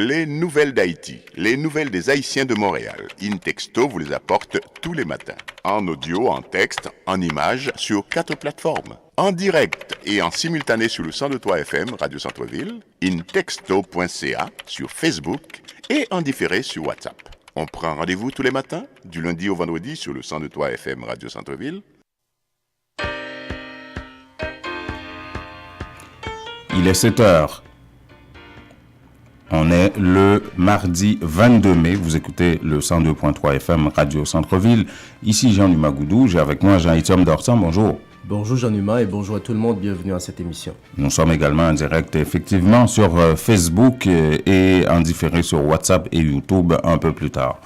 les nouvelles d'Haïti, les nouvelles des Haïtiens de Montréal. InTexto vous les apporte tous les matins. En audio, en texte, en images, sur 4 plateformes. En direct et en simultané sur le 102.3 FM Radio Centre-Ville, intexto.ca sur Facebook et en différé sur WhatsApp. On prend rendez-vous tous les matins, du lundi au vendredi sur le 102.3 FM Radio Centre-Ville. Il est 7h. On est le mardi 22 mai. Vous écoutez le 102.3 FM Radio Centre-Ville. Ici Jean-Numa Goudou. J'ai avec moi Jean-Étienne Dorsan. Bonjour. Bonjour Jean-Numa et bonjour à tout le monde. Bienvenue à cette émission. Nous sommes également en direct effectivement sur Facebook et en différé sur WhatsApp et YouTube un peu plus tard.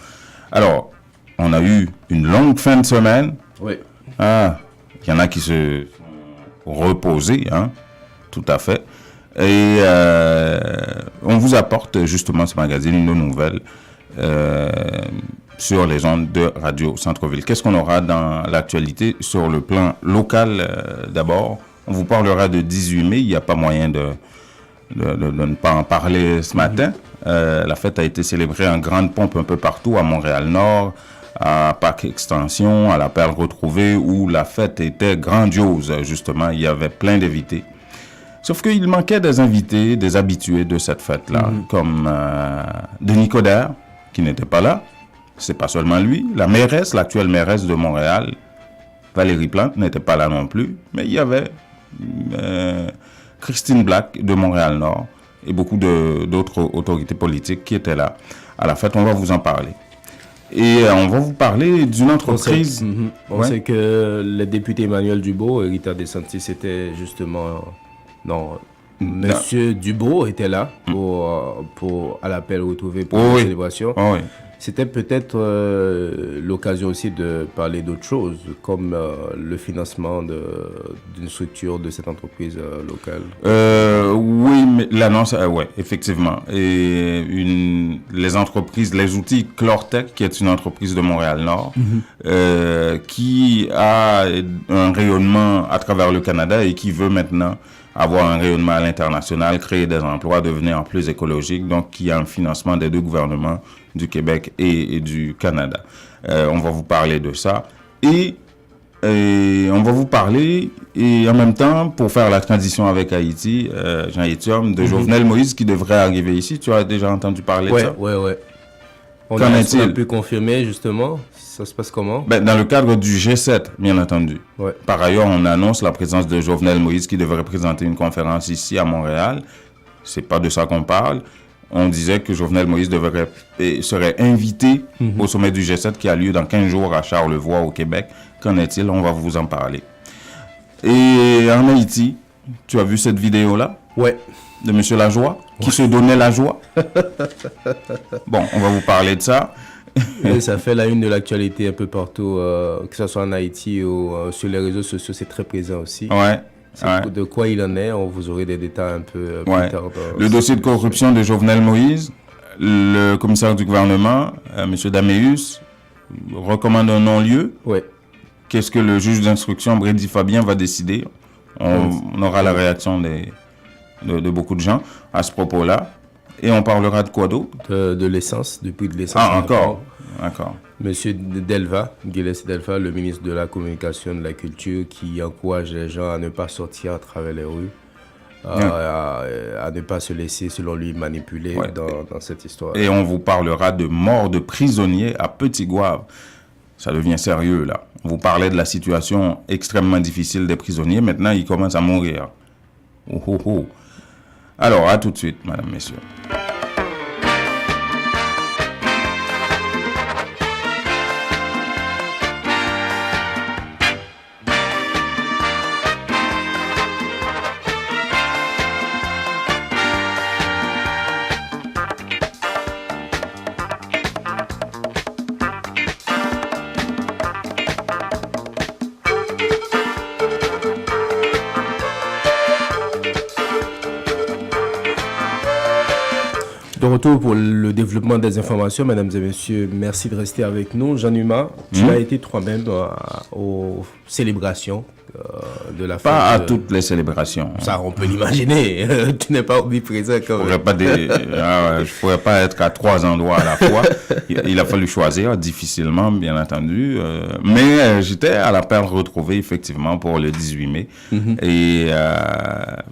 Alors, on a eu une longue fin de semaine. Oui. Ah, il y en a qui se sont reposés, hein, tout à fait. Et on vous apporte justement ce magazine, nos nouvelles sur les ondes de Radio Centre-Ville. Qu'est-ce qu'on aura dans l'actualité sur le plan local d'abord? On vous parlera de 18 mai. Il n'y a pas moyen de ne pas en parler ce matin. La fête a été célébrée en grande pompe un peu partout, à Montréal-Nord, à Parc Extension, à la Perle Retrouvée, où la fête était grandiose, justement. Il y avait plein d'invités. Sauf qu'il manquait des invités, des habitués de cette fête-là, comme Denis Coderre, qui n'était pas là. C'est pas seulement lui. La mairesse, l'actuelle mairesse de Montréal, Valérie Plante, n'était pas là non plus. Mais il y avait Christine Black de Montréal-Nord et beaucoup d'autres autorités politiques qui étaient là. À la fête, on va vous en parler. Et on va vous parler d'une entreprise. On sait que le député Emmanuel Dubois, Rita DeSantis, c'était justement... Non, Monsieur Dubois était là pour à l'appel retrouvé pour la célébration. Oui. C'était peut-être l'occasion aussi de parler d'autres choses, comme le financement d'une structure de cette entreprise locale. Oui, mais l'annonce, ouais, effectivement. Et les entreprises, les outils Clortec, qui est une entreprise de Montréal-Nord, qui a un rayonnement à travers le Canada et qui veut maintenant avoir un rayonnement à l'international, créer des emplois, devenir plus écologique, donc qui a un financement des deux gouvernements du Québec et du Canada. On va vous parler de ça. Et on va vous parler, et en même temps, pour faire la transition avec Haïti, Jean-Étienne, de Jovenel Moïse qui devrait arriver ici. Tu as déjà entendu parler de ça? Oui. On Qu'en est-il? a pu confirmer, justement. Ça se passe comment? Dans le cadre du G7, bien entendu. Ouais. Par ailleurs, on annonce la présence de Jovenel Moïse qui devrait présenter une conférence ici à Montréal. C'est pas de ça qu'on parle. On disait que Jovenel Moïse serait invité au sommet du G7 qui a lieu dans 15 jours à Charlevoix, au Québec. Qu'en est-il? On va vous en parler. Et en Haïti, tu as vu cette vidéo-là? Ouais. De M. Lajoie, qui se donnait la joie. Bon, on va vous parler de ça. Et ça fait la une de l'actualité un peu partout, que ce soit en Haïti ou sur les réseaux sociaux, c'est très présent aussi. Ouais. De quoi il en est, vous aurez des détails un peu plus tard. Le dossier de corruption de Jovenel Moïse, le commissaire du gouvernement, M. Daméus, recommande un non-lieu. Ouais. Qu'est-ce que le juge d'instruction, Brady Fabien, va décider? On aura la réaction de beaucoup de gens à ce propos-là. Et on parlera de quoi d'autre? De l'essence, du prix de l'essence. Ah, encore. Monsieur Delva, Gilles Delva, le ministre de la Communication et de la Culture, qui encourage les gens à ne pas sortir à travers les rues, à ne pas se laisser, selon lui, manipuler dans cette histoire. Et on vous parlera de mort de prisonniers à Petit-Gouave. Ça devient sérieux, là. On vous parlait de la situation extrêmement difficile des prisonniers. Maintenant, ils commencent à mourir. Alors, à tout de suite, mesdames, messieurs. de retour pour le développement des informations, mesdames et messieurs. Merci de rester avec nous. Jean-Numa, tu as été toi-même aux célébrations de la fête. Pas à toutes les célébrations. Ça, on peut l'imaginer. Tu n'es pas omniprésent quand même. Je ne pourrais pas être à 3 endroits à la fois. Il a fallu choisir, difficilement, bien entendu. Mais j'étais à la perle retrouvée, effectivement, pour le 18 mai. Et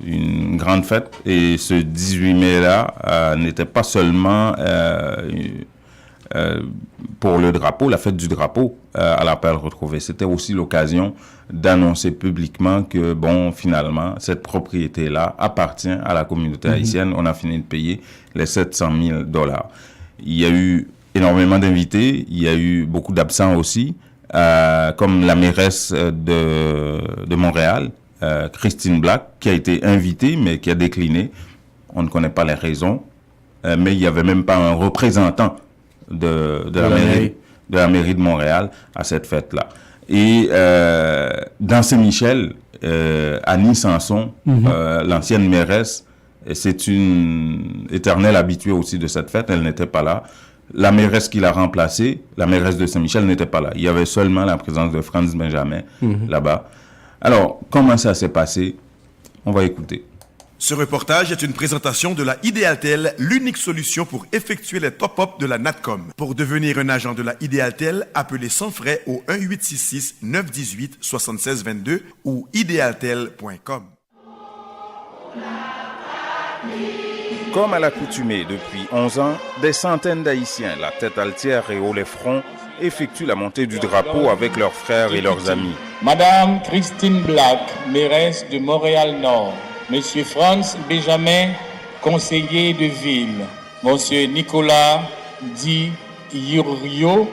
une grande fête. Et ce 18 mai-là n'était pas seulement pour le drapeau, la fête du drapeau à la perle retrouvée. C'était aussi l'occasion d'annoncer publiquement que, bon, finalement, cette propriété-là appartient à la communauté haïtienne. On a fini de payer les $700 000. Il y a eu énormément d'invités. Il y a eu beaucoup d'absents aussi, comme la mairesse de Montréal, Christine Black, qui a été invitée, mais qui a décliné. On ne connaît pas les raisons, mais il n'y avait même pas un représentant de la mairie de Montréal à cette fête-là. Et dans Saint-Michel, Annie Sanson, l'ancienne mairesse, c'est une éternelle habituée aussi de cette fête, elle n'était pas là. La mairesse qui l'a remplacée, la mairesse de Saint-Michel, n'était pas là. Il y avait seulement la présence de Franz Benjamin là-bas. Alors, comment ça s'est passé? On va écouter. Ce reportage est une présentation de la Idealtel, l'unique solution pour effectuer les top-up de la Natcom. Pour devenir un agent de la Idealtel, appelez sans frais au 1-866-918-7622 ou idealtel.com. Comme à l'accoutumée depuis 11 ans, des centaines d'Haïtiens, la tête altière et haut les fronts, effectuent la montée du drapeau avec leurs frères et leurs amis. Madame Christine Black, mairesse de Montréal-Nord. Monsieur Franz Benjamin, conseiller de ville. Monsieur Nicolas Di Yurio,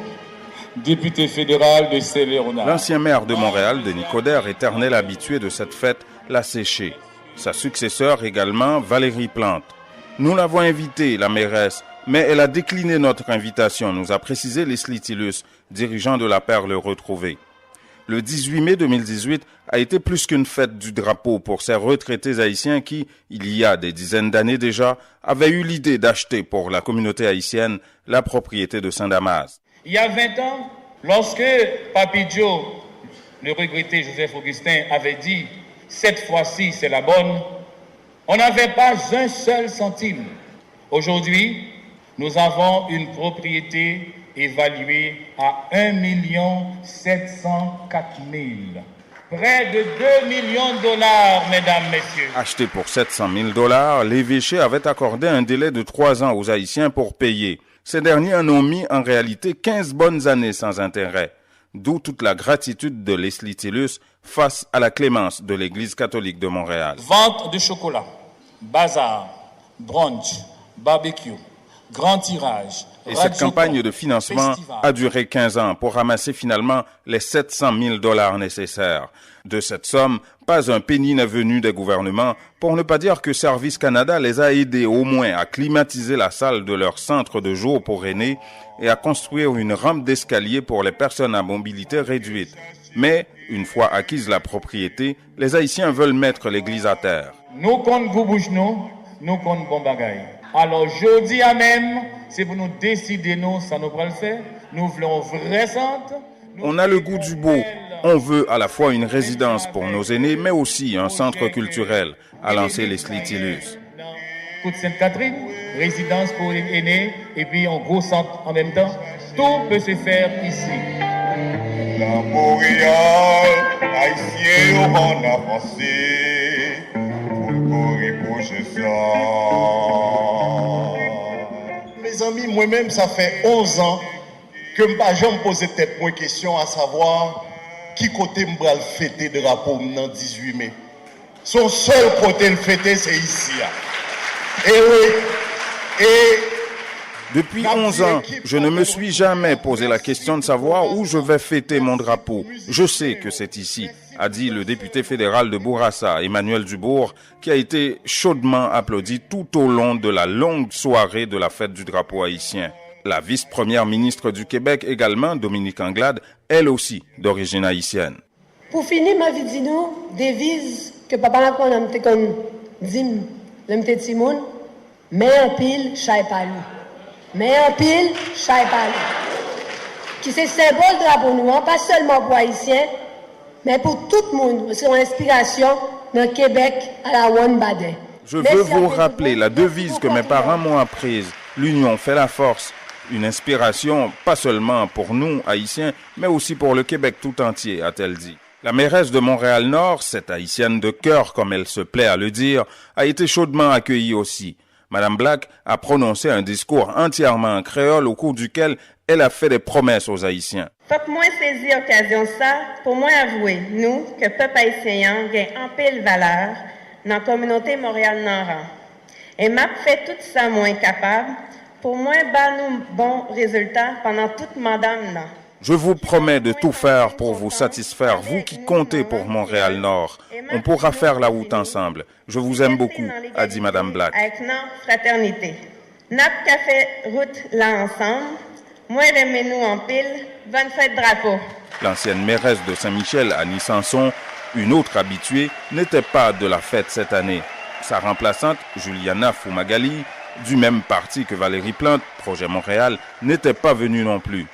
député fédéral de Saint-Léonard. L'ancien maire de Montréal, Denis Coderre, éternel habitué de cette fête, l'a séché. Sa successeur également, Valérie Plante. Nous l'avons invitée, la mairesse, mais elle a décliné notre invitation, nous a précisé Leslie Tillus, dirigeant de la Perle retrouvée. Le 18 mai 2018 a été plus qu'une fête du drapeau pour ces retraités haïtiens qui, il y a des dizaines d'années déjà, avaient eu l'idée d'acheter pour la communauté haïtienne la propriété de Saint-Damas. Il y a 20 ans, lorsque Papi Joe, le regretté Joseph Augustin, avait dit « cette fois-ci c'est la bonne », on n'avait pas un seul centime. Aujourd'hui, nous avons une propriété évalué à 1 704 000. Près de $2 millions, mesdames, messieurs. Acheté pour $700 000, l'évêché avait accordé un délai de 3 ans aux Haïtiens pour payer. Ces derniers en ont mis en réalité 15 bonnes années sans intérêt. D'où toute la gratitude de Leslie Tillus face à la clémence de l'Église catholique de Montréal. Vente de chocolat, bazar, brunch, barbecue, grand tirage. Et cette campagne de financement a duré 15 ans pour ramasser finalement les $700 000 nécessaires. De cette somme, pas un penny n'est venu des gouvernements, pour ne pas dire que Service Canada les a aidés au moins à climatiser la salle de leur centre de jour pour aînés et à construire une rampe d'escalier pour les personnes à mobilité réduite. Mais, une fois acquise la propriété, les Haïtiens veulent mettre l'église à terre. Nous comptons Goubouchno, nous comptons Bombagaï. Alors, jeudi à même, c'est pour nous décider, nous, ça nous prend le faire. Nous voulons un vrai centre. On a le goût du beau. On veut à la fois une résidence pour nos aînés, mais aussi un centre culturel, a lancé Leslie Tillus. Côte Sainte-Catherine, résidence pour les aînés, et puis un gros centre en même temps. Tout peut se faire ici. La Montréal, haïtien, on a pensé, pour bouger ça. Mes amis, moi-même, ça fait 11 ans que je n'ai jamais posé cette question à savoir qui côté je vais fêter de drapeau le 18 mai. Son seul côté le fêter, c'est ici. Et oui. Depuis 11 ans, je ne me suis jamais posé la question de savoir où je vais fêter mon drapeau. Je sais que c'est ici, a dit le député fédéral de Bourassa, Emmanuel Dubourg, qui a été chaudement applaudi tout au long de la longue soirée de la fête du drapeau haïtien. La vice-première ministre du Québec également, Dominique Anglade, elle aussi d'origine haïtienne. Pour finir ma vie, dis-nous, devise que papa n'a pas dit, l'MT de Simone, Mais en pile, chai palou. Mais en pile, chai palou. Qui c'est symbole de drapeau nous, pas seulement pour Haïtiens, mais pour tout le monde. C'est une inspiration dans Québec à la One Baden. Je veux vous rappeler la devise que mes parents m'ont apprise. L'union fait la force. Une inspiration, pas seulement pour nous, Haïtiens, mais aussi pour le Québec tout entier, a-t-elle dit. La mairesse de Montréal-Nord, cette Haïtienne de cœur, comme elle se plaît à le dire, a été chaudement accueillie aussi. Madame Black a prononcé un discours entièrement en créole au cours duquel elle a fait des promesses aux Haïtiens. Faut que moi saisir l'occasion ça pour moi avouer, nous, que peuple haïtien gagne en pile valeur dans la communauté Montréal-Nord. Et m'a fait tout ça moins capable pour moi nous bons résultats pendant toute madame là. Je vous promets de tout faire pour vous satisfaire, vous qui comptez pour Montréal-Nord. On pourra faire la route ensemble. Je vous aime beaucoup, a dit Madame Black. Avec notre fraternité. N'a qu'à fait route là ensemble. Moi, remets-nous en pile. Bonne fête drapeau. L'ancienne mairesse de Saint-Michel, Annie Sanson, une autre habituée, n'était pas de la fête cette année. Sa remplaçante, Juliana Fumagali, du même parti que Valérie Plante, Projet Montréal, n'était pas venue non plus.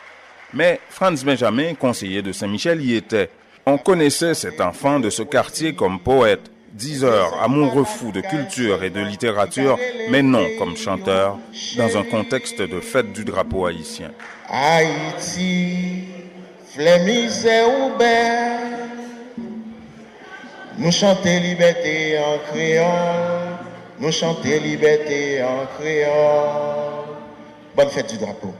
Mais Franz Benjamin, conseiller de Saint-Michel, y était. On connaissait cet enfant de ce quartier comme poète, diseur, amoureux fou de culture et de littérature, mais non comme chanteur, dans un contexte de fête du drapeau haïtien. Haïti, flémisé ou belle, nous chanter liberté en créole, nous chanter liberté en créole. Bonne fête du drapeau.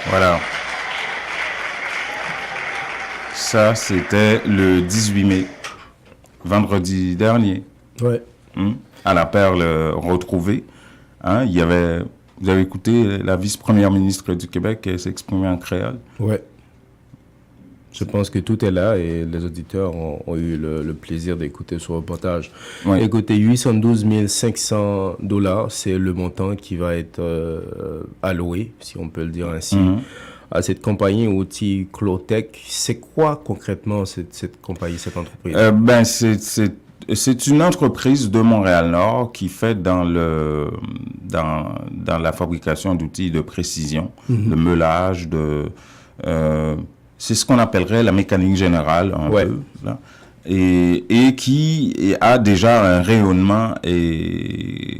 Voilà. Ça, c'était le 18 mai, vendredi dernier. Ouais. À la Perle retrouvée. Hein, il y avait, vous avez écouté la vice-première ministre du Québec s'exprimer en créole? Ouais. Je pense que tout est là et les auditeurs ont eu le plaisir d'écouter ce reportage. Ouais. Écoutez, 812 500 $, c'est le montant qui va être alloué, si on peut le dire ainsi, à cette compagnie outils Clotech. C'est quoi concrètement cette compagnie, cette entreprise? C'est une entreprise de Montréal-Nord qui fait dans la fabrication d'outils de précision, de meulage, c'est ce qu'on appellerait la mécanique générale, un peu, là, et qui a déjà un rayonnement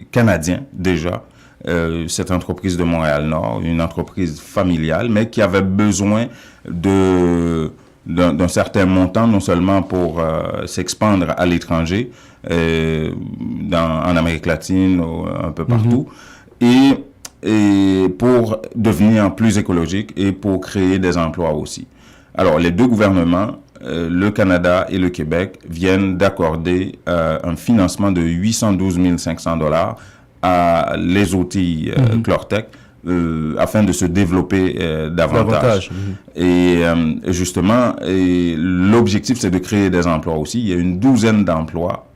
canadien, déjà. Cette entreprise de Montréal-Nord, une entreprise familiale, mais qui avait besoin d'un certain montant, non seulement pour s'expandre à l'étranger, en Amérique latine, un peu partout, et pour devenir plus écologique et pour créer des emplois aussi. Alors, les deux gouvernements, le Canada et le Québec, viennent d'accorder un financement de 812 500 $ à les outils Clotech afin de se développer davantage. Et justement, l'objectif, c'est de créer des emplois aussi. Il y a une douzaine d'emplois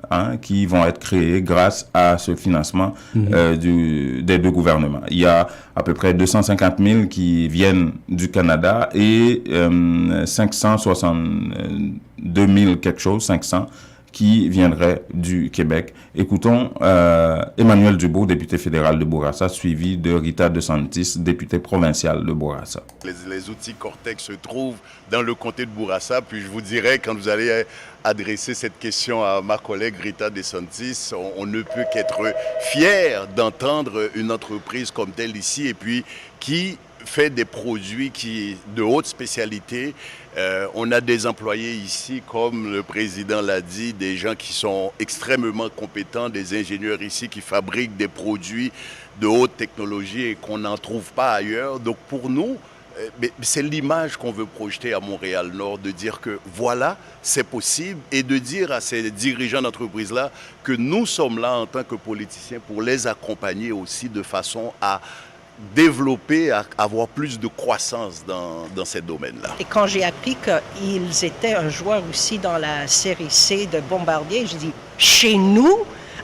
qui vont être créés grâce à ce financement des deux gouvernements. Il y a à peu près 250 000 qui viennent du Canada et 562 000 quelque chose, 500, qui viendraient du Québec. Écoutons Emmanuel Dubourg, député fédéral de Bourassa, suivi de Rita DeSantis, députée provinciale de Bourassa. Les outils Cortex se trouvent dans le comté de Bourassa, puis je vous dirais, quand vous allez adresser cette question à ma collègue Rita DeSantis, on ne peut qu'être fier d'entendre une entreprise comme telle ici, et puis qui fait des produits de haute spécialité. On a des employés ici, comme le président l'a dit, des gens qui sont extrêmement compétents, des ingénieurs ici qui fabriquent des produits de haute technologie et qu'on n'en trouve pas ailleurs. Donc pour nous, c'est l'image qu'on veut projeter à Montréal-Nord, de dire que voilà, c'est possible, et de dire à ces dirigeants d'entreprise-là que nous sommes là en tant que politiciens pour les accompagner aussi de façon à développer, à avoir plus de croissance dans ces domaines-là. Et quand j'ai appris qu'ils étaient un joueur aussi dans la série C de Bombardier, j'ai dit « chez nous »,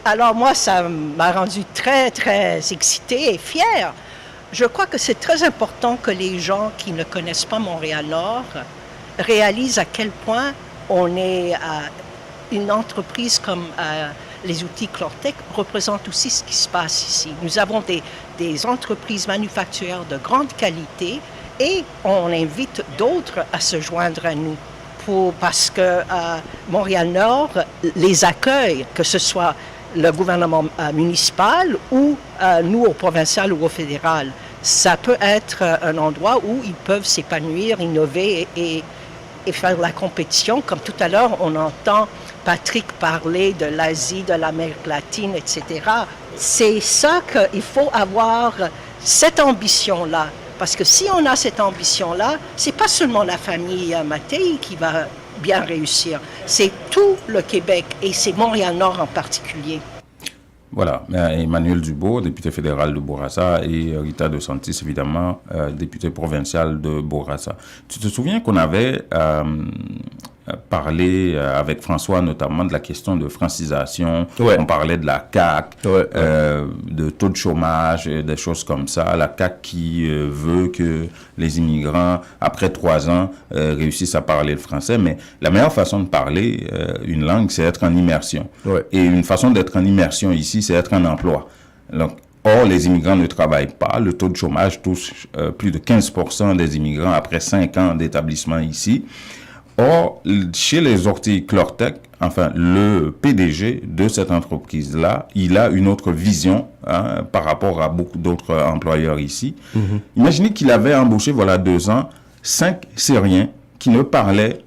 alors moi, ça m'a rendu très, très excitée et fière. Je crois que c'est très important que les gens qui ne connaissent pas Montréal-Nord réalisent à quel point on est une entreprise comme les outils Clortec représente aussi ce qui se passe ici. Nous avons des entreprises manufacturières de grande qualité et on invite d'autres à se joindre à nous parce que Montréal-Nord les accueille, que ce soit le gouvernement municipal ou nous au provincial ou au fédéral. Ça peut être un endroit où ils peuvent s'épanouir, innover et faire la compétition. Comme tout à l'heure, on entend Patrick parler de l'Asie, de l'Amérique latine, etc. C'est ça qu'il faut avoir, cette ambition-là. Parce que si on a cette ambition-là, c'est pas seulement la famille Mattei qui va bien réussir, c'est tout le Québec et c'est Montréal-Nord en particulier. Voilà, Emmanuel Dubourg, député fédéral de Bourassa, et Rita De Santis, évidemment, députée provinciale de Bourassa. Tu te souviens qu'on avait parlé avec François notamment de la question de francisation, on parlait de la CAQ, de taux de chômage, des choses comme ça, la CAQ qui veut que les immigrants, après 3 ans, réussissent à parler le français, mais la meilleure façon de parler une langue, c'est être en immersion. Et une façon d'être en immersion ici, c'est être en emploi. Donc, or, les immigrants ne travaillent pas. Le taux de chômage touche plus de 15% des immigrants après 5 ans d'établissement ici. Or, chez les orties Clortec, enfin, le PDG de cette entreprise-là, il a une autre vision par rapport à beaucoup d'autres employeurs ici. Imaginez qu'il avait embauché, voilà 2 ans, 5 Syriens qui ne parlaient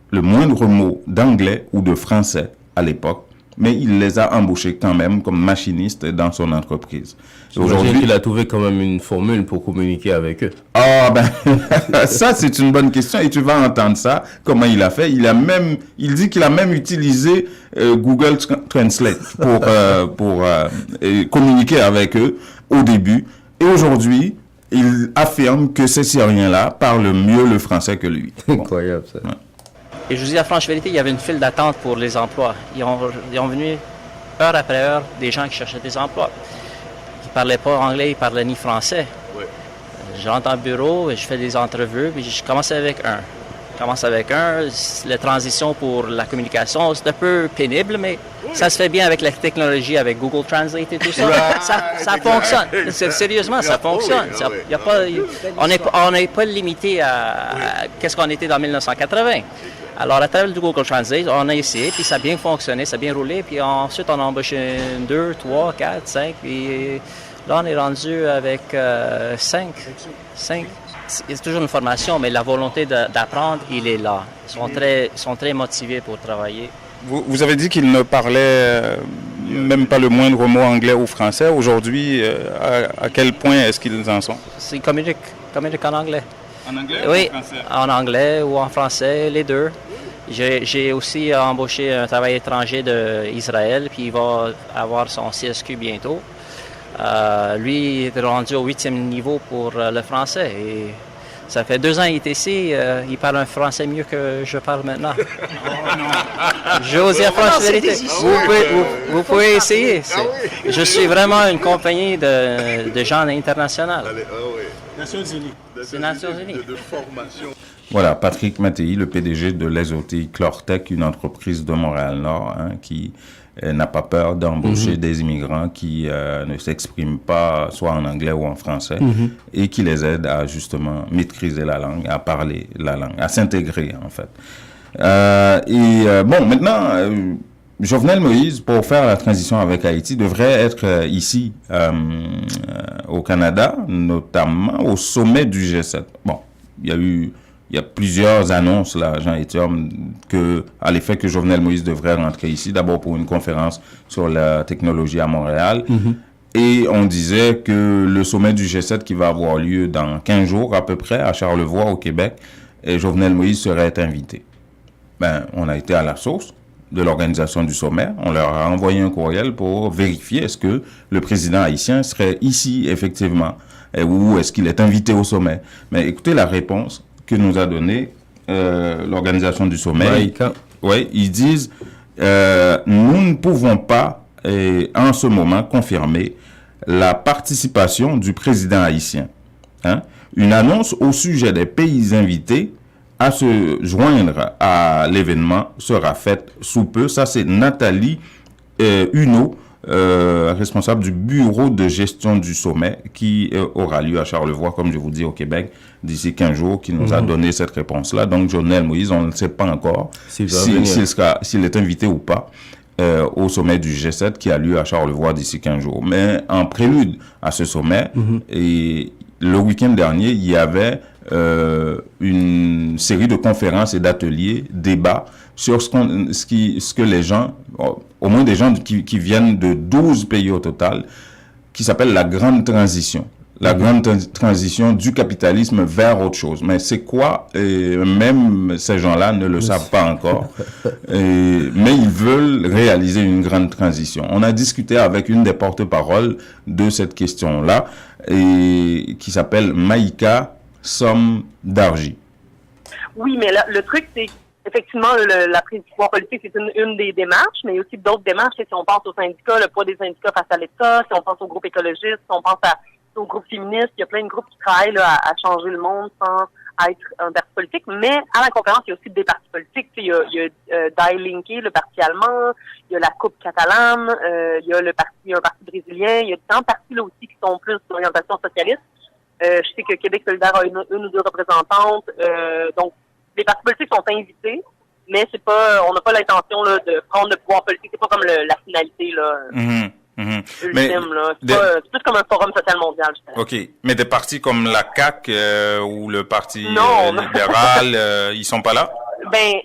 le moindre mot d'anglais ou de français à l'époque, mais il les a embauchés quand même comme machinistes dans son entreprise. Aujourd'hui, il a trouvé quand même une formule pour communiquer avec eux. Ah ben, ça c'est une bonne question et tu vas entendre ça. Comment il a fait? Il dit qu'il a même utilisé Google Translate pour communiquer avec eux au début. Et aujourd'hui, il affirme que ces Syriens-là parlent mieux le français que lui. Bon. Incroyable ça. Ouais. Et je vous dis la franche vérité, il y avait une file d'attente pour les emplois. Ils ont venu heure après heure des gens qui cherchaient des emplois. Ils ne parlaient pas anglais, ils ne parlaient ni français. Oui. Je rentre en bureau, je fais des entrevues, puis je commence avec un. La transition pour la communication, c'est un peu pénible, mais ça se fait bien avec la technologie, avec Google Translate et tout ça. Ça fonctionne. Sérieusement, ça fonctionne. On n'est pas limité à qu'est-ce qu'on était dans 1980. Alors, à travers le Google Translate, on a essayé, puis ça a bien fonctionné, ça a bien roulé, puis ensuite, on a embauché 2, 3, 4, 5, puis là, on est rendu avec 5. C'est toujours une formation, mais la volonté d'apprendre, il est là. Ils sont très motivés pour travailler. Vous avez dit qu'ils ne parlaient même pas le moindre mot anglais ou français. Aujourd'hui, à quel point est-ce qu'ils en sont? Ils communiquent en anglais. En anglais oui, ou en français? En anglais ou en français, les deux. J'ai aussi embauché un travailleur étranger d'Israël, puis il va avoir son CSQ bientôt. Lui, il est rendu au 8e niveau pour le français. Et ça fait 2 ans qu'il est ici. Il parle un français mieux que je parle maintenant. Oh non! Je vous dis la franche vérité. Vous pouvez essayer. Je suis vraiment une compagnie de gens internationaux. Nations Unies. C'est Nations Unies. De formation. Voilà, Patrick Mattei, le PDG de l'ESOTI Clortec, une entreprise de Montréal-Nord qui n'a pas peur d'embaucher des immigrants qui ne s'expriment pas soit en anglais ou en français et qui les aide à justement maîtriser la langue, à parler la langue, à s'intégrer en fait. Bon, maintenant, Jovenel Moïse, pour faire la transition avec Haïti, devrait être ici au Canada, notamment au sommet du G7. Bon, il y a plusieurs annonces, là, Jean Etienne, à l'effet que Jovenel Moïse devrait rentrer ici, d'abord pour une conférence sur la technologie à Montréal. Et on disait que le sommet du G7 qui va avoir lieu dans 15 jours à peu près à Charlevoix, au Québec, et Jovenel Moïse serait invité. Ben, on a été à la source de l'organisation du sommet. On leur a envoyé un courriel pour vérifier est-ce que le président haïtien serait ici, effectivement, ou est-ce qu'il est invité au sommet. Mais écoutez la réponse que nous a donnée l'organisation du sommet. Oui, ils disent nous ne pouvons pas, en ce moment, confirmer la participation du président haïtien. Une annonce au sujet des pays invités à se joindre à l'événement sera faite sous peu. Ça, c'est Nathalie Huneau, responsable du bureau de gestion du sommet qui aura lieu à Charlevoix, comme je vous dis, au Québec, d'ici 15 jours, qui nous a donné cette réponse-là. Donc, Jovenel Moïse, on ne sait pas encore s'il est invité ou pas au sommet du G7 qui a lieu à Charlevoix d'ici 15 jours. Mais en prélude à ce sommet, et le week-end dernier, il y avait une série de conférences et d'ateliers, débats sur ce que les gens, au moins des gens qui viennent de 12 pays au total, qui s'appelle la grande transition. La grande transition du capitalisme vers autre chose. Mais c'est quoi? Même ces gens-là ne le savent pas encore. Mais ils veulent réaliser une grande transition. On a discuté avec une des porte-paroles de cette question-là, qui s'appelle Maïka Somdarji. Oui, mais là, le truc, c'est effectivement, la prise du pouvoir politique, c'est une des démarches, mais il y a aussi d'autres démarches. Si on pense aux syndicats, le poids des syndicats face à l'État, si on pense aux groupes écologistes, si on pense aux groupes féministes, il y a plein de groupes qui travaillent là, à changer le monde sans être un parti politique. Mais à la conférence, il y a aussi des partis politiques. Il y a Die Linke, le parti allemand, il y a la Coupe catalane, il y a un parti brésilien, il y a tant de partis là aussi qui sont plus d'orientation socialiste. Je sais que Québec solidaire a une ou deux représentantes. Donc, les partis politiques sont invités, mais c'est pas, on n'a pas l'intention là, de prendre le pouvoir politique. C'est pas comme la finalité là. Ultime, là. C'est plus comme un forum social mondial, je pense. OK. Mais des partis comme la CAQ ou le Parti libéral, ils sont pas là? Ben,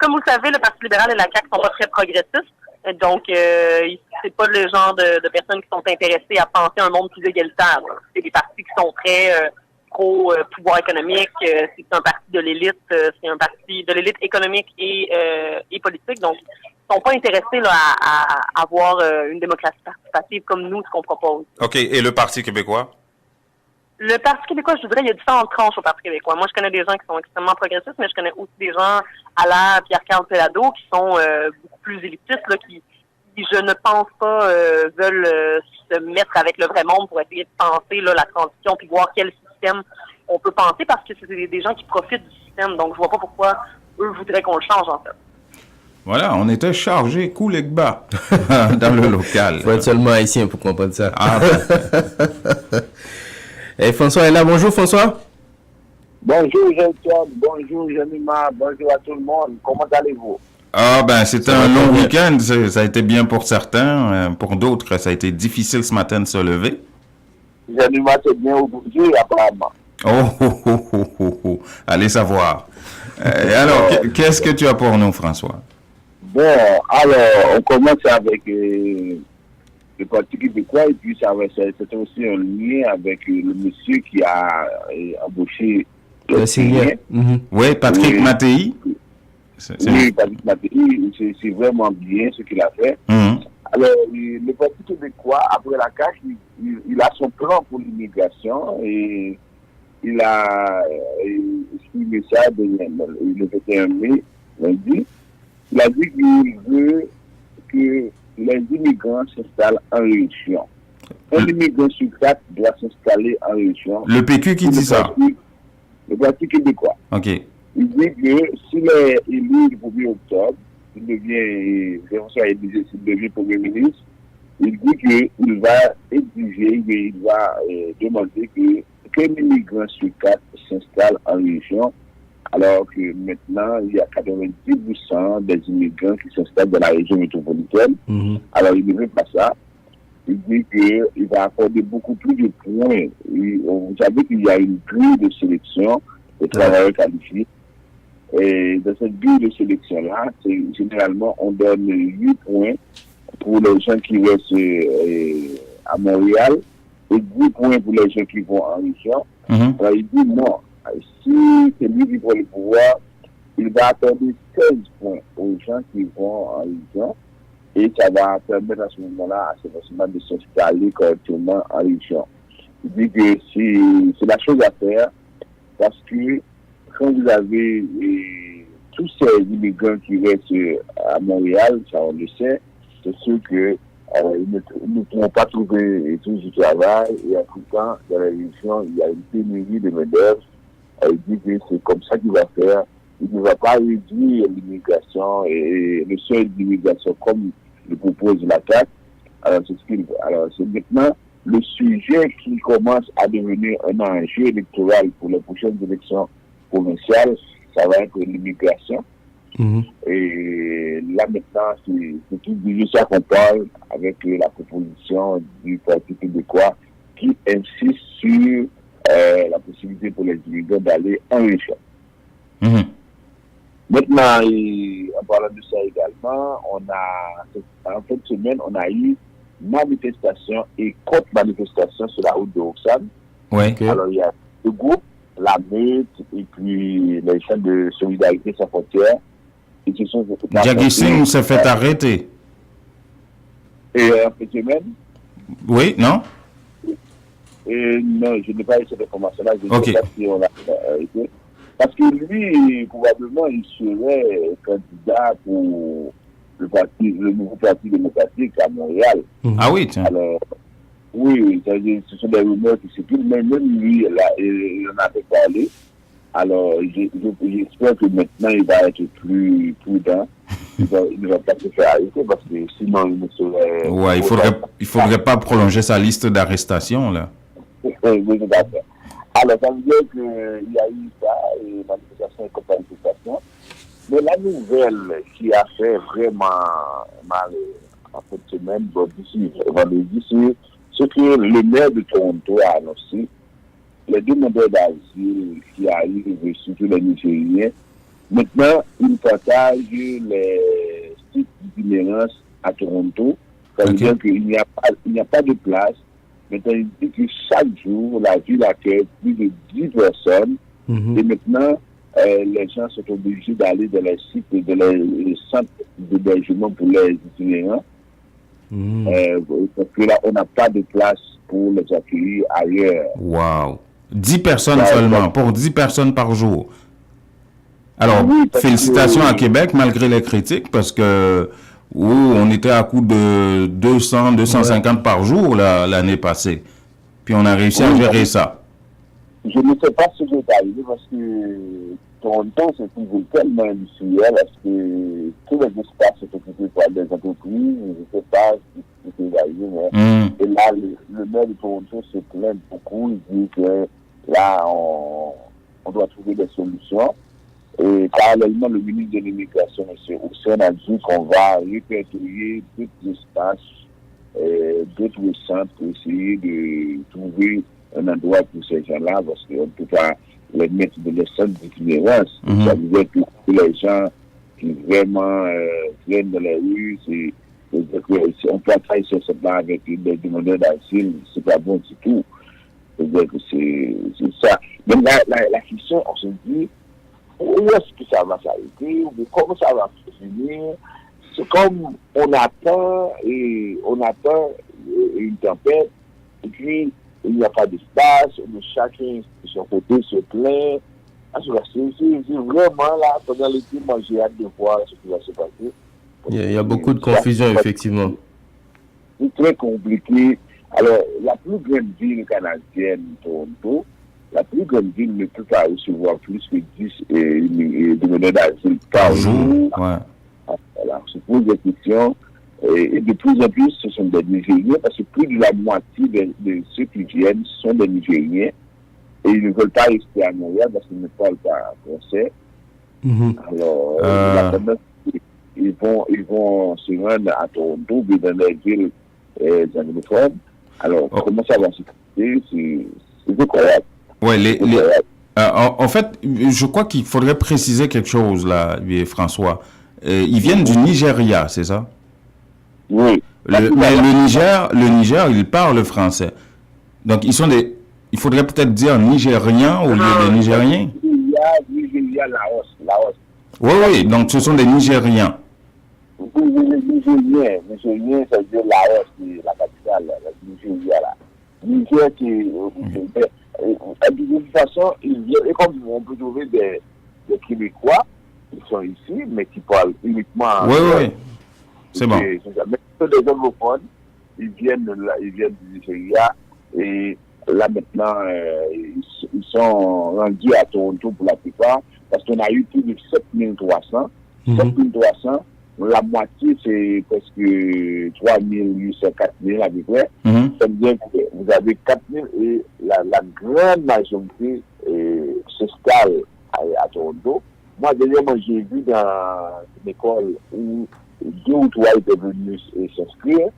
comme vous le savez, le Parti libéral et la CAQ sont pas très progressistes. Donc, c'est pas le genre de personnes qui sont intéressées à penser un monde plus égalitaire. Là. C'est des partis qui sont très pro-pouvoir économique. C'est un parti de l'élite. C'est un parti de l'élite économique et politique. Donc, ils sont pas intéressés là, à avoir une démocratie participative comme nous, ce qu'on propose. OK. Et le Parti québécois? Le Parti québécois, je voudrais, il y a différentes tranches au Parti québécois. Moi, je connais des gens qui sont extrêmement progressistes, mais je connais aussi des gens à la Pierre-Carl Pelado qui sont beaucoup plus élitistes, là, qui je ne pense pas veulent se mettre avec le vrai monde pour essayer de penser là, la transition puis voir quel système on peut penser, parce que c'est des gens qui profitent du système. Donc, je vois pas pourquoi eux voudraient qu'on le change, en fait. Voilà, on était chargé coulé bas dans le local. Faut être seulement haïtien pour comprendre ça. Ah, Et François est là. Bonjour François. Bonjour Jean-Claude, bonjour Jean-Mima, bonjour à tout le monde. Comment allez-vous? Ah ben c'était un long week-end, ça a été bien pour certains, pour d'autres ça a été difficile ce matin de se lever. Jean-Mima c'est bien aujourd'hui apparemment. Oh. Allez savoir. Alors qu'est-ce que tu as pour nous François? Bon, alors on commence avec le Parti québécois, et puis c'est aussi un lien avec le monsieur qui a embauché le Syrien. Oui, Patrick Mattei. Oui, Patrick Mattei, c'est vraiment bien ce qu'il a fait. Alors, le Parti québécois, après la CAQ, il a son plan pour l'immigration, et il a exprimé ça le 21 mai, lundi. Il a dit qu'il veut que les immigrants s'installent en région. Un immigrant sur 4 doit s'installer en région. Le PQ qui dit ça? Le Parti québécois. OK. Il dit que s'il est élu le 1er octobre, s'il devient Premier ministre, il dit qu'il va exiger, il va demander qu'un immigrant sur 4 s'installe en région, alors que maintenant, il y a 90% des immigrants qui s'installent dans la région métropolitaine. Alors, il ne veut pas ça. Il dit qu'il va accorder beaucoup plus de points. Vous savez qu'il y a une grille de sélection de travailleurs qualifiés. Et dans cette grille de sélection-là, généralement, on donne 8 points pour les gens qui restent à Montréal et 10 points pour les gens qui vont en région. Alors, il dit non. Si c'est lui qui prend le pouvoir, il va accorder 16 points aux gens qui vont en région, et ça va permettre à ce moment-là à ces personnes de s'installer correctement en région. Il dit que c'est la chose à faire, parce que quand vous avez tous ces immigrants qui restent à Montréal, ça on le sait, c'est sûr que ils ne pourront pas trouver tout du travail, et en tout temps, dans la région, il y a une pénurie de main-d'œuvre. Il dit que c'est comme ça qu'il va faire. Il ne va pas réduire l'immigration et le seuil d'immigration comme le propose la CAQ. Alors, c'est ce qu'il veut. Alors, c'est maintenant le sujet qui commence à devenir un enjeu électoral pour les prochaines élections provinciales. Ça va être l'immigration. Et là, maintenant, c'est tout du ça qu'on parle avec la proposition du Parti québécois qui insiste sur la possibilité pour les immigrants d'aller en région. Maintenant, en parlant de ça également, en fin de semaine, on a eu manifestation et contre-manifestation sur la route de Roxane. Okay. Alors, il y a deux groupes, la MET et puis les chaînes de solidarité sans frontières. Jaggi Singh s'est fait arrêter. Et en fin de semaine? Oui, non? Non, je n'ai pas eu cette information-là. Je ne sais pas si on l'a arrêté. Parce que lui, probablement, il serait candidat pour le nouveau parti démocratique à Montréal. Ah oui, tiens. Alors, oui, ce sont des rumeurs qui circulent, mais même lui, il en avait parlé. Alors, j'espère que maintenant, il va être plus prudent. Il ne va pas se faire arrêter parce que sinon, il ne serait... Ouais, il faudrait pas prolonger sa liste d'arrestations, là. Oui, d'accord. Alors, ça veut dire qu'il y a eu ça, et manifestation et contre-manifestation. Mais la nouvelle qui a fait vraiment mal en cette semaine, d'ici vendredi, c'est que le maire de Toronto a annoncé les demandeurs d'asile qui arrivent, surtout les Nigériens. Maintenant, ils partagent les sites d'itinérance à Toronto. Ça veut dire qu'il n'y a pas de place. Maintenant, il dit que chaque jour, la ville accueille plus de 10 personnes. Et maintenant, les gens sont obligés d'aller dans les sites, dans les centres d'hébergement pour les itinérants. Parce que là, on n'a pas de place pour les accueillir ailleurs. Wow. 10 personnes seulement, pour 10 personnes par jour. Alors, oui, félicitations à Québec, malgré les critiques, parce que on était à coût de 200, 250 par jour l'année passée. Puis on a réussi à gérer ça. Je ne sais pas ce qui est arrivé parce que Toronto, c'est une ville tellement industrielle, parce que tous les espaces sont occupés par des entreprises. Je ne sais pas ce qui est arrivé, mais et là, le maire de Toronto se plaint beaucoup. Il dit que là, on doit trouver des solutions. Et parallèlement, le ministre de l'Immigration, M. Hussein, a dit qu'on va répertorier d'autres espaces, d'autres centres pour essayer de trouver un endroit pour ces gens-là, parce qu'on ne peut pas les mettre dans les centres d'itinérance. Ça veut dire que les gens qui vraiment viennent dans les rues, c'est-à-dire que si on partage ce centre-là avec des demandeurs d'asile, c'est pas bon du tout. C'est-à-dire que c'est ça. Mais la question, on se dit, où est-ce que ça va s'arrêter, comment ça va finir? C'est comme on attend une tempête, et puis il n'y a pas d'espace, chacun de son côté se plaint. C'est vraiment là, pendant l'été, moi j'ai hâte de voir ce qui va se passer. Il y a beaucoup de confusion, effectivement. C'est très compliqué. Alors, la plus grande ville canadienne, Toronto, la plus grande ville ne peut pas recevoir plus que 10 demandeurs d'asile par jour. Voilà, on se pose des questions. Et de plus en plus, ce sont des Nigériens, parce que plus de la moitié de ceux qui viennent sont des Nigériens. Et ils ne veulent pas rester à Montréal parce qu'ils ne parlent pas français. Alors, la tendance, ils vont se rendre à Toronto, mais dans les villes anglophones. Alors, comment ça va se passer? C'est incroyable. Ouais, en fait, je crois qu'il faudrait préciser quelque chose là, François. Ils viennent du Nigeria, c'est ça? Oui. Mais le Niger, il parle français. Donc, il faudrait peut-être dire Nigériens au lieu de Nigériens. Nigeria, Laos. Oui, donc ce sont des Nigériens. Oui, Nigériens, ça veut dire Laos, c'est la capitale, la Nigeria là. Niger qui de toute façon, ils viennent, et comme on peut trouver des Québécois qui sont ici, mais qui parlent uniquement. Oui. C'est bon. Mais les anglophones, ils viennent du Nigeria, et là maintenant, ils sont rendus à Toronto pour la plupart, parce qu'on a eu plus de 7300. 7300, la moitié, c'est presque 3000, 4000 à peu près. Ça veut dire que vous avez 4000 et la grande majorité s'installe à Toronto. Moi, dernièrement, j'ai vu dans une école où 2 ou 3 étaient venus s'inscrire,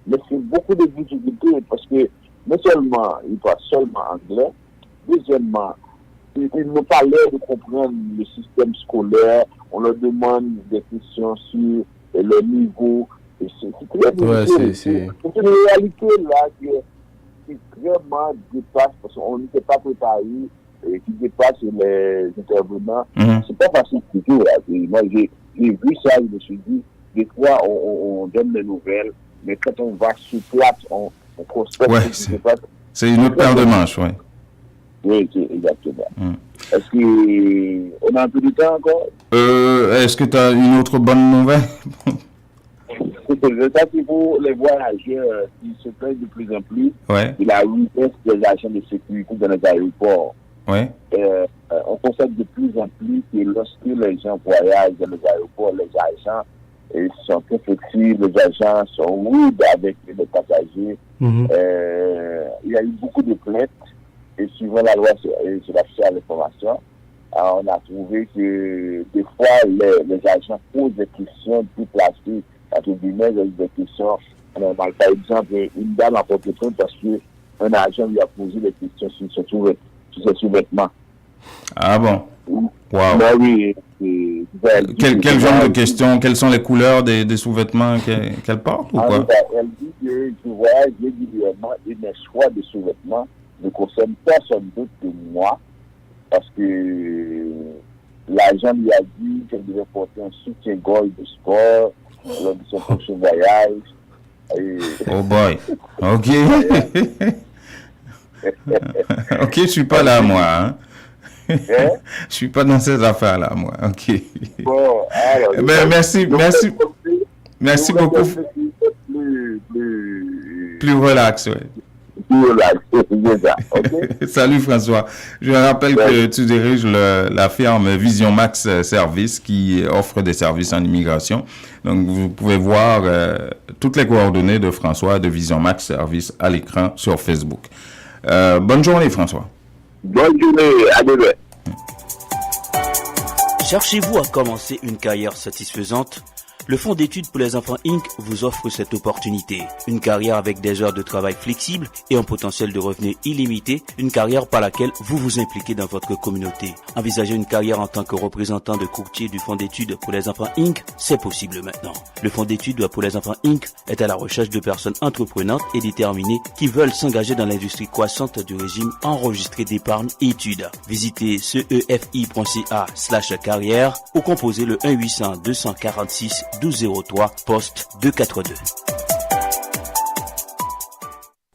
mais c'est beaucoup de difficultés parce que non seulement ils parlent seulement anglais, deuxièmement, ils n'ont pas l'air de comprendre le système scolaire, on leur demande des questions sur le niveau, et c'est très difficile. C'est une réalité là qui vraiment dépasse, parce qu'on n'était pas préparé, et qui dépasse les intervenants. C'est pas facile du tout. Moi, j'ai vu ça, je me suis dit, des fois, on donne des nouvelles, mais quand on va sur place, on constate. Ouais, c'est une autre paire de manches, oui. Oui, exactement. Est-ce qu'on a un peu de temps encore? Est-ce que tu as une autre bonne nouvelle? Ça, c'est pour les voyageurs qui se plaignent de plus en plus de la vitesse des agents de sécurité dans les aéroports. On constate de plus en plus que lorsque les gens voyagent dans les aéroports, les agents sont très flexibles, les agents sont rudes avec les passagers. Il y a eu beaucoup de plaintes et suivant la loi sur l'accès à l'information, on a trouvé que des fois les agents posent des questions déplacées, entre guillemets, des questions normales. Par exemple, une dame a porté plainte parce qu'un agent lui a posé des questions sur ses sous-vêtements. Ah bon? Wow. Ben oui. Quel genre de questions? Quelles sont les couleurs des sous-vêtements qu'elle porte ou quoi? Elle dit que je voyage régulièrement et mes choix de sous-vêtements ne concernent personne d'autre que moi, parce que l'agent lui a dit qu'elle devait porter un soutien-gorge de sport lors de son prochain voyage. Oh boy. Ok. Ok, je suis pas là, moi. Hein? Je suis pas dans ces affaires-là, moi. Ok. Bon, alors, merci beaucoup. Plus relax, ouais. Salut François. Je rappelle que tu diriges la firme Vision Max Service qui offre des services en immigration. Donc vous pouvez voir toutes les coordonnées de François de Vision Max Service à l'écran sur Facebook. Bonne journée François. Bonne journée, à demain. Cherchez-vous à commencer une carrière satisfaisante? Le Fonds d'études pour les enfants Inc. vous offre cette opportunité. Une carrière avec des heures de travail flexibles et un potentiel de revenus illimité. Une carrière par laquelle vous vous impliquez dans votre communauté. Envisager une carrière en tant que représentant de courtier du Fonds d'études pour les enfants Inc. C'est possible maintenant. Le Fonds d'études pour les enfants Inc. est à la recherche de personnes entreprenantes et déterminées qui veulent s'engager dans l'industrie croissante du régime enregistré d'épargne et études. Visitez cefi.ca/carrière ou composez le 1-800-246 1203 poste 242.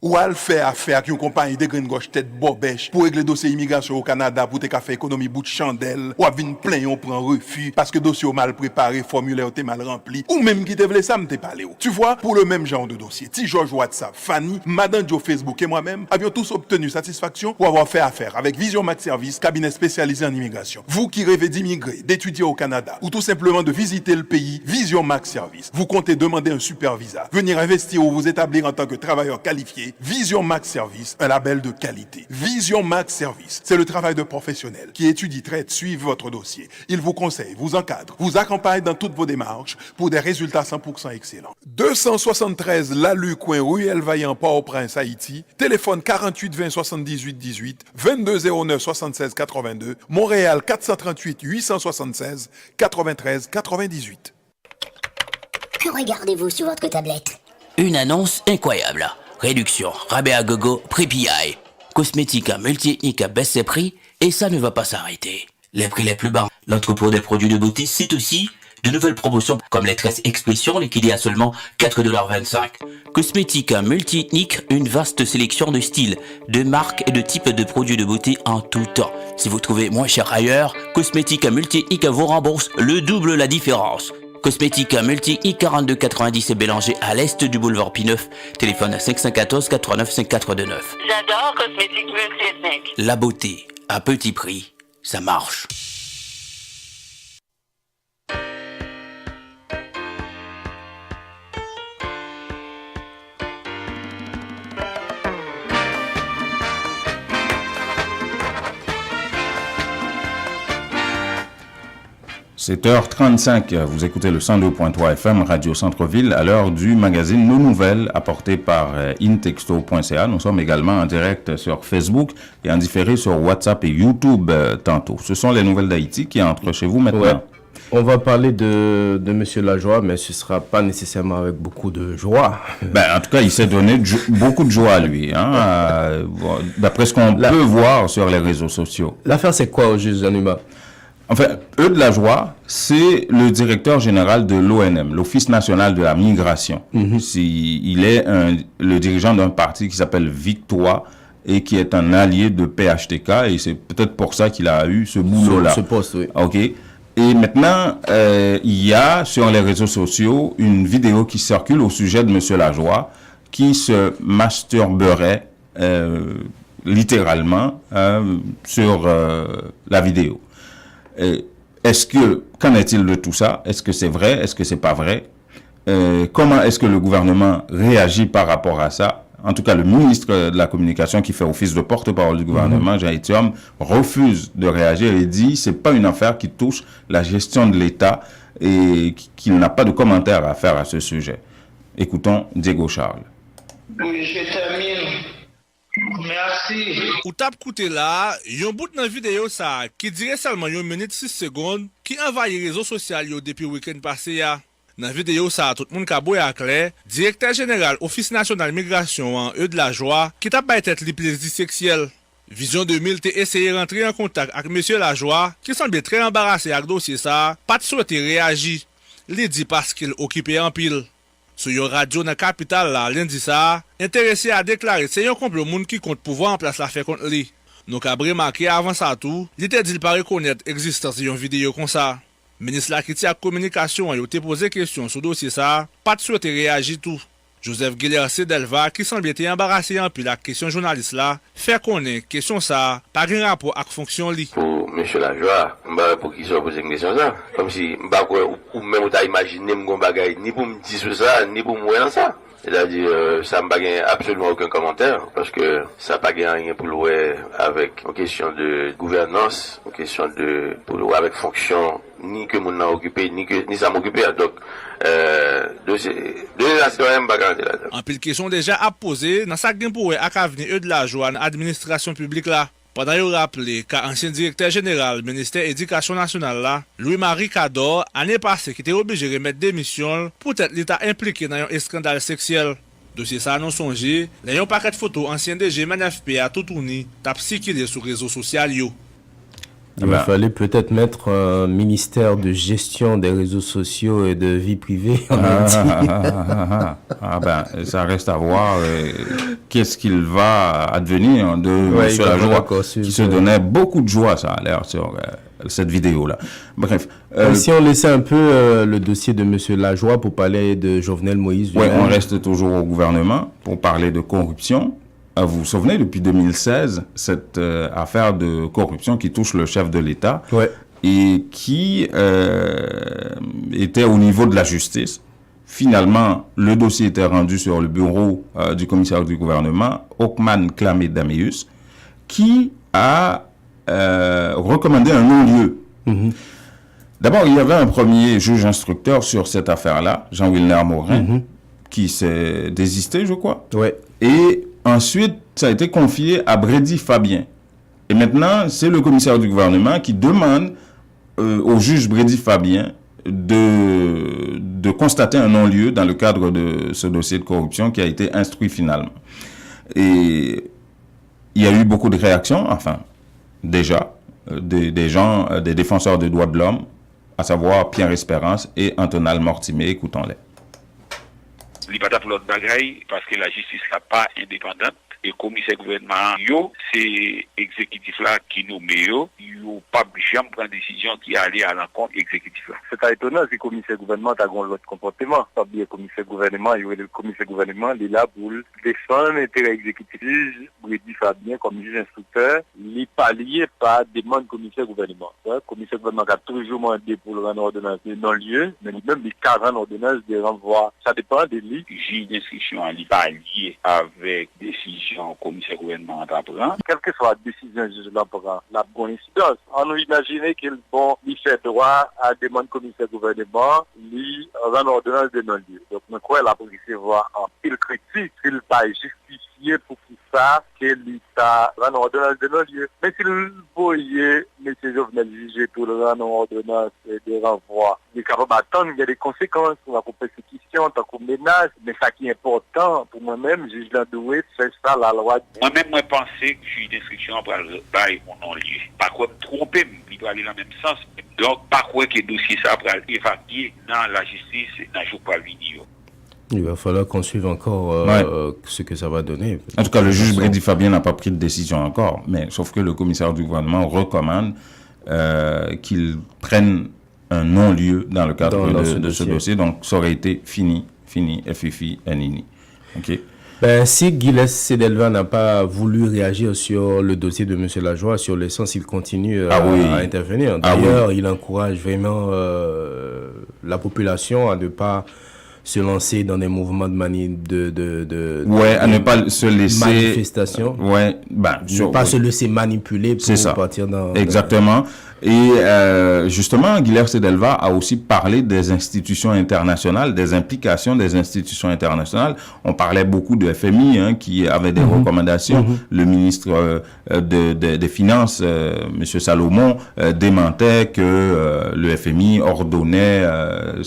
Ou al faire affaire avec une compagnie de green gauche tête bobèche pour régler dossier immigration au Canada pour te faire économie bout de chandelle ou à venir plein on prend refus parce que dossier mal préparé, formulaire t'es mal rempli ou même qui te voulait ça me t'es parlé. Tu vois, pour le même genre de dossier, Ti George WhatsApp, Fanny, Madame Joe Facebook et moi-même avions tous obtenu satisfaction pour avoir fait affaire avec Vision Max Service, cabinet spécialisé en immigration. Vous qui rêvez d'immigrer, d'étudier au Canada ou tout simplement de visiter le pays, Vision Max Service. Vous comptez demander un super visa, venir investir ou vous établir en tant que travailleur qualifié. Vision Max Service, un label de qualité. Vision Max Service, c'est le travail de professionnels qui étudient, traitent, suivent votre dossier. Ils vous conseillent, vous encadrent, vous accompagnent dans toutes vos démarches pour des résultats 100% excellents. 273 Lalu, coin Ruelle Vaillant, Port-au-Prince, Haïti. Téléphone 48 20 78 18, 22 09 76 82. Montréal 438 876 93 98. Que regardez-vous sur votre tablette? Une annonce incroyable. Réduction, rabais à gogo, prix PI. Cosmétique multi-ethnique baisse ses prix et ça ne va pas s'arrêter. Les prix les plus bas. L'entrepôt des produits de beauté, c'est aussi de nouvelles promotions comme les tresses expression liquidées à seulement 4,25 $. Cosmétique multi-ethnique, une vaste sélection de styles, de marques et de types de produits de beauté en tout temps. Si vous trouvez moins cher ailleurs, Cosmétique multi-ethnique vous rembourse le double la différence. Cosmétique multi-I 4290 et Bélanger à l'est du boulevard P9. Téléphone 514 89 5429. J'adore Cosmétique multi-ethnique. La beauté à petit prix, ça marche. C'est 7h35, vous écoutez le 102.3 FM Radio Centre-Ville à l'heure du magazine Nos Nouvelles apporté par intexto.ca. Nous sommes également en direct sur Facebook et en différé sur WhatsApp et YouTube tantôt. Ce sont les nouvelles d'Haïti qui entrent chez vous maintenant. Ouais. On va parler de M. Lajoie, mais ce ne sera pas nécessairement avec beaucoup de joie. En tout cas, il s'est donné beaucoup de joie à lui, d'après ce qu'on peut voir sur les réseaux sociaux. L'affaire, c'est quoi au juge Anima? Enfin, Eudes Lajoie, c'est le directeur général de l'ONM, l'Office national de la migration. Il est le dirigeant d'un parti qui s'appelle Victoire et qui est un allié de PHTK, et c'est peut-être pour ça qu'il a eu ce boulot-là. Ce poste, oui. OK. Et maintenant, il y a sur les réseaux sociaux une vidéo qui circule au sujet de M. Lajoie qui se masturberait littéralement sur la vidéo. Qu'en est-il de tout ça? Est-ce que c'est vrai? Est-ce que c'est pas vrai? Comment est-ce que le gouvernement réagit par rapport à ça? En tout cas, le ministre de la Communication qui fait office de porte-parole du gouvernement, Jean Etiom, refuse de réagir et dit c'est pas une affaire qui touche la gestion de l'État et qu'il n'a pas de commentaire à faire à ce sujet. Écoutons Diego Charles. Oui, je termine. Merci. Ou tap koute là, yon bout nan vidéo ça qui dirait seulement 1 minute 6 secondes qui envahit réseaux sociaux depuis week-end passé ya. Dans vidéo ça, tout le monde ka boy à clair, directeur général Office national migration en Eudes Lajoie qui t'a pas tête li plaisir sexuel. Vision 2000 t'es essayé rentrer en contact avec monsieur Lajoie qui semblait très embarrassé avec dossier ça, pas de souhaiter réagir. Li dit parce qu'il occupé en pile. Sur yon radio dans capitale là, lundi ça, intéressé à déclarer c'est yon complot moun qui compte pouvoir en place l'affaire contre lui. Nous ka remarqué avant ça tout, il était dit pas reconnaître existence yon vidéo comme ça. Ministre la qui tient communication a posé question sur dossier ça, pas de souhaiter réagir tout. Joseph Guilherme Delva qui semble être embarrassé en puis la question journaliste là, fait connaître question ça pas un rapport avec fonction li. Pour monsieur Lajoie, pour qui se pose une question ça, comme si ou même t'as imaginé mon bagay ni pour me dire ça ni pour moi ça. C'est-à-dire ça m'a pas absolument aucun commentaire parce que ça pas rien pour louer avec une question de gouvernance, une question de pour louer avec fonction ni que mon a occupé ni ça m'occupait donc deux aspects même pas garanti là. En pile question déjà à poser dans ça gain pour ak avenir Eudes Lajoie administration publique là. Pendant yon rappelé qu'ancien directeur général ministère éducation nationale là, Louis-Marie Cador, année passée qui était obligé de remettre démission pour être l'état impliqué dans un scandale sexuel. Dossier ça non songé, les yon paquet de photos ancien DG MNFP à tout tourné, t'a circulé sur réseaux sociaux yo. Il fallait peut-être mettre un ministère de gestion des réseaux sociaux et de vie privée en ça reste à voir qu'est-ce qu'il va advenir de M. Lajoie qui se donnait beaucoup de joie, ça a l'air, sur cette vidéo-là. Bref. Si on laissait un peu le dossier de M. Lajoie pour parler de Jovenel Moïse. Oui, on reste toujours au gouvernement pour parler de corruption. Vous vous souvenez, depuis 2016, cette affaire de corruption qui touche le chef de l'État et qui était au niveau de la justice. Finalement, le dossier était rendu sur le bureau du commissaire du gouvernement, Okman Klamé Dameus, qui a recommandé un non-lieu. D'abord, il y avait un premier juge instructeur sur cette affaire-là, Jean-Wilner Morin, qui s'est désisté, je crois. Et ensuite, ça a été confié à Brady Fabien. Et maintenant, c'est le commissaire du gouvernement qui demande au juge Brady Fabien de constater un non-lieu dans le cadre de ce dossier de corruption qui a été instruit finalement. Et il y a eu beaucoup de réactions, enfin, déjà, des gens, des défenseurs des droits de l'homme, à savoir Pierre Espérance et Antonal Mortimer. Écoutons-les. Il n'y a pas pour l'autre bagaille parce que la justice n'est pas indépendante. et commissaire gouvernement yo c'est exécutif là qui nomme yo pas jamais prendre décision qui allait à l'encontre exécutif là. C'est étonnant que commissaire gouvernement a un autre comportement. Pas bien commissaire gouvernement, le commissaire gouvernement il est là pour défendre l'intérêt exécutif. Brady Fabien comme juge instructeur, il pas lié par demande commissaire gouvernement. Le commissaire gouvernement a toujours demandé pour le rendre ordonnance de non-lieu, mais même les 40 ordonnances de renvoi. Ça dépend des lits. Juge d'instruction n'est pas lié avec décision commissaire gouvernement prend. Quelle que soit la décision juge prend, la bonne incidence. On nous imagine qu'il bon, il fait droit à demande commissaire gouvernement, il rend ordonnance de non-lieu. Donc, je crois que la police va en pile critique, s'il pas justifié pour tout ça, que l'État rend ordonnance de non-lieu. Mais s'il voyait M. Jovenel juger pour le rendre ordonnance de renvoi, il est capable d'attendre, il y a des conséquences pour la persécution, tant qu'on ménage, mais ça qui est important pour moi-même, juge Landoué, c'est ça la loi. Moi-même, moi pensais que je suis d'instruction pour le bail mon non-lieu. Par contre, tromper, il doit aller dans le même sens. Donc, par quoi que le dossier ça va évacuer dans la justice, dans le jour pour venir. Il va falloir qu'on suive encore ce que ça va donner. En tout cas, le juge Brady Fabien n'a pas pris de décision encore, mais sauf que le commissaire du gouvernement recommande qu'il prenne un non-lieu dans le cadre de ce dossier. Donc, ça aurait été fini, FFI, NINI. OK. Ben, si Gilles Sedelva n'a pas voulu réagir sur le dossier de M. Lajoie, sur le sens, il continue à intervenir. D'ailleurs, il encourage vraiment la population à ne pas se lancer dans des mouvements de à ne pas se laisser manifestation. Ne pas se laisser manipuler pour partir dans exactement. Et justement, Guilherme Sedelva a aussi parlé des institutions internationales, des implications des institutions internationales. On parlait beaucoup de FMI qui avait des recommandations. Le ministre des Finances, M. Salomon, démentait que le FMI ordonnait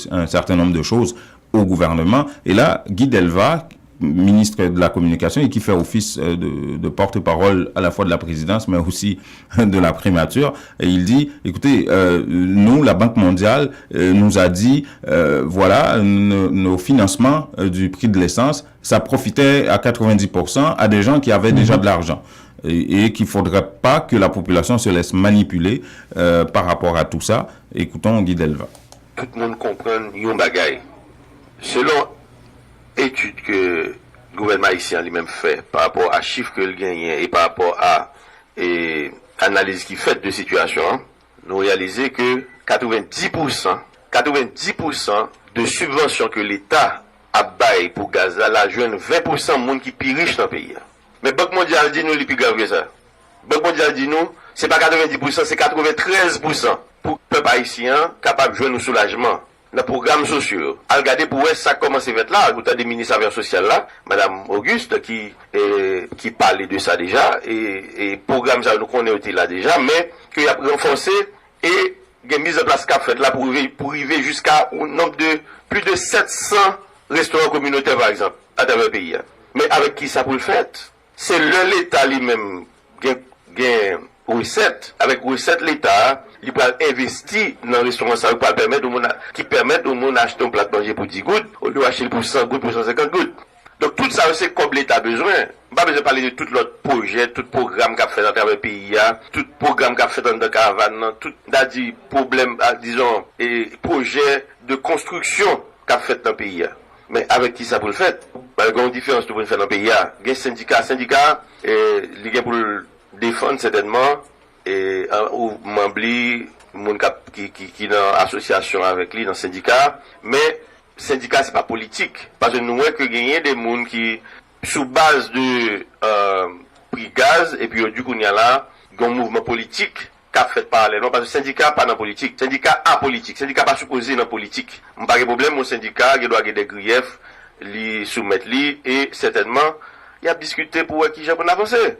un certain nombre de choses au gouvernement. Et là, Guy Delva, ministre de la Communication et qui fait office de porte-parole à la fois de la présidence mais aussi de la primature, et il dit, écoutez, nous, la Banque mondiale nous a dit, voilà, nos financements du prix de l'essence, ça profitait à 90% à des gens qui avaient déjà de l'argent. Et qu'il ne faudrait pas que la population se laisse manipuler par rapport à tout ça. Écoutons Guy Delva. Tout le monde comprend yon bagay. Selon études que le gouvernement haïtien lui-même fait par rapport à chiffres que le gagne et par rapport à analyse qui fait de situation, nous réalisons que 90% de subventions que l'État a baillé pour gaz la joindre 20% de monde qui plus riche dans le pays. Mais Banque mondiale dit nous les plus grave que ça. Banque mondiale dit nous, c'est pas 90%, c'est 93% pour le peuple haïtien capable de jouer un soulagement. Dans le programme social. À regarder pour ça commence à être là, vous avez des ministres affaires sociales là, Madame Auguste qui parlait de ça déjà, et programme ça nous connaissons là déjà, mais qu'il a renforcé et il y a mise en place qu'a fait là pour arriver jusqu'à un nombre de plus de 700 restaurants communautaires par exemple, à travers le pays. Mais avec qui ça pour le faire? C'est l'État lui-même gain recette. Avec recette l'État, il peut investir dans le restaurant ça pour permettre au monde d'acheter un plat de manger pour 10 gouttes au lieu d'acheter pour 100 gouttes, pour 150 gouttes. Donc tout ça c'est comme l'État a besoin. Pas besoin de parler de tout l'autre projet, tout programme qu'a fait dans le pays, tout programme qu'a fait dans le caravane, tout problème, disons, et projet de construction qu'a fait dans le pays. Mais avec qui ça pour le faire? Il y a une différence pour le faire dans le pays. Il y a un syndicat, il y a pour le défendre certainement, et ou membres monde qui dans association avec lui dans le syndicat, mais syndicat c'est pas politique parce que nous voyons que gagner des monde qui sous base de prix gaz et puis du coup il y a là un mouvement politique qui a fait parallèlement parce que syndicat pas dans politique, syndicat apolitique, syndicat pas supposé dans politique. Pas de problème mon syndicat il doit avoir des griefs li soumettre li et certainement il a discuté pour qui j'ai pour avancer.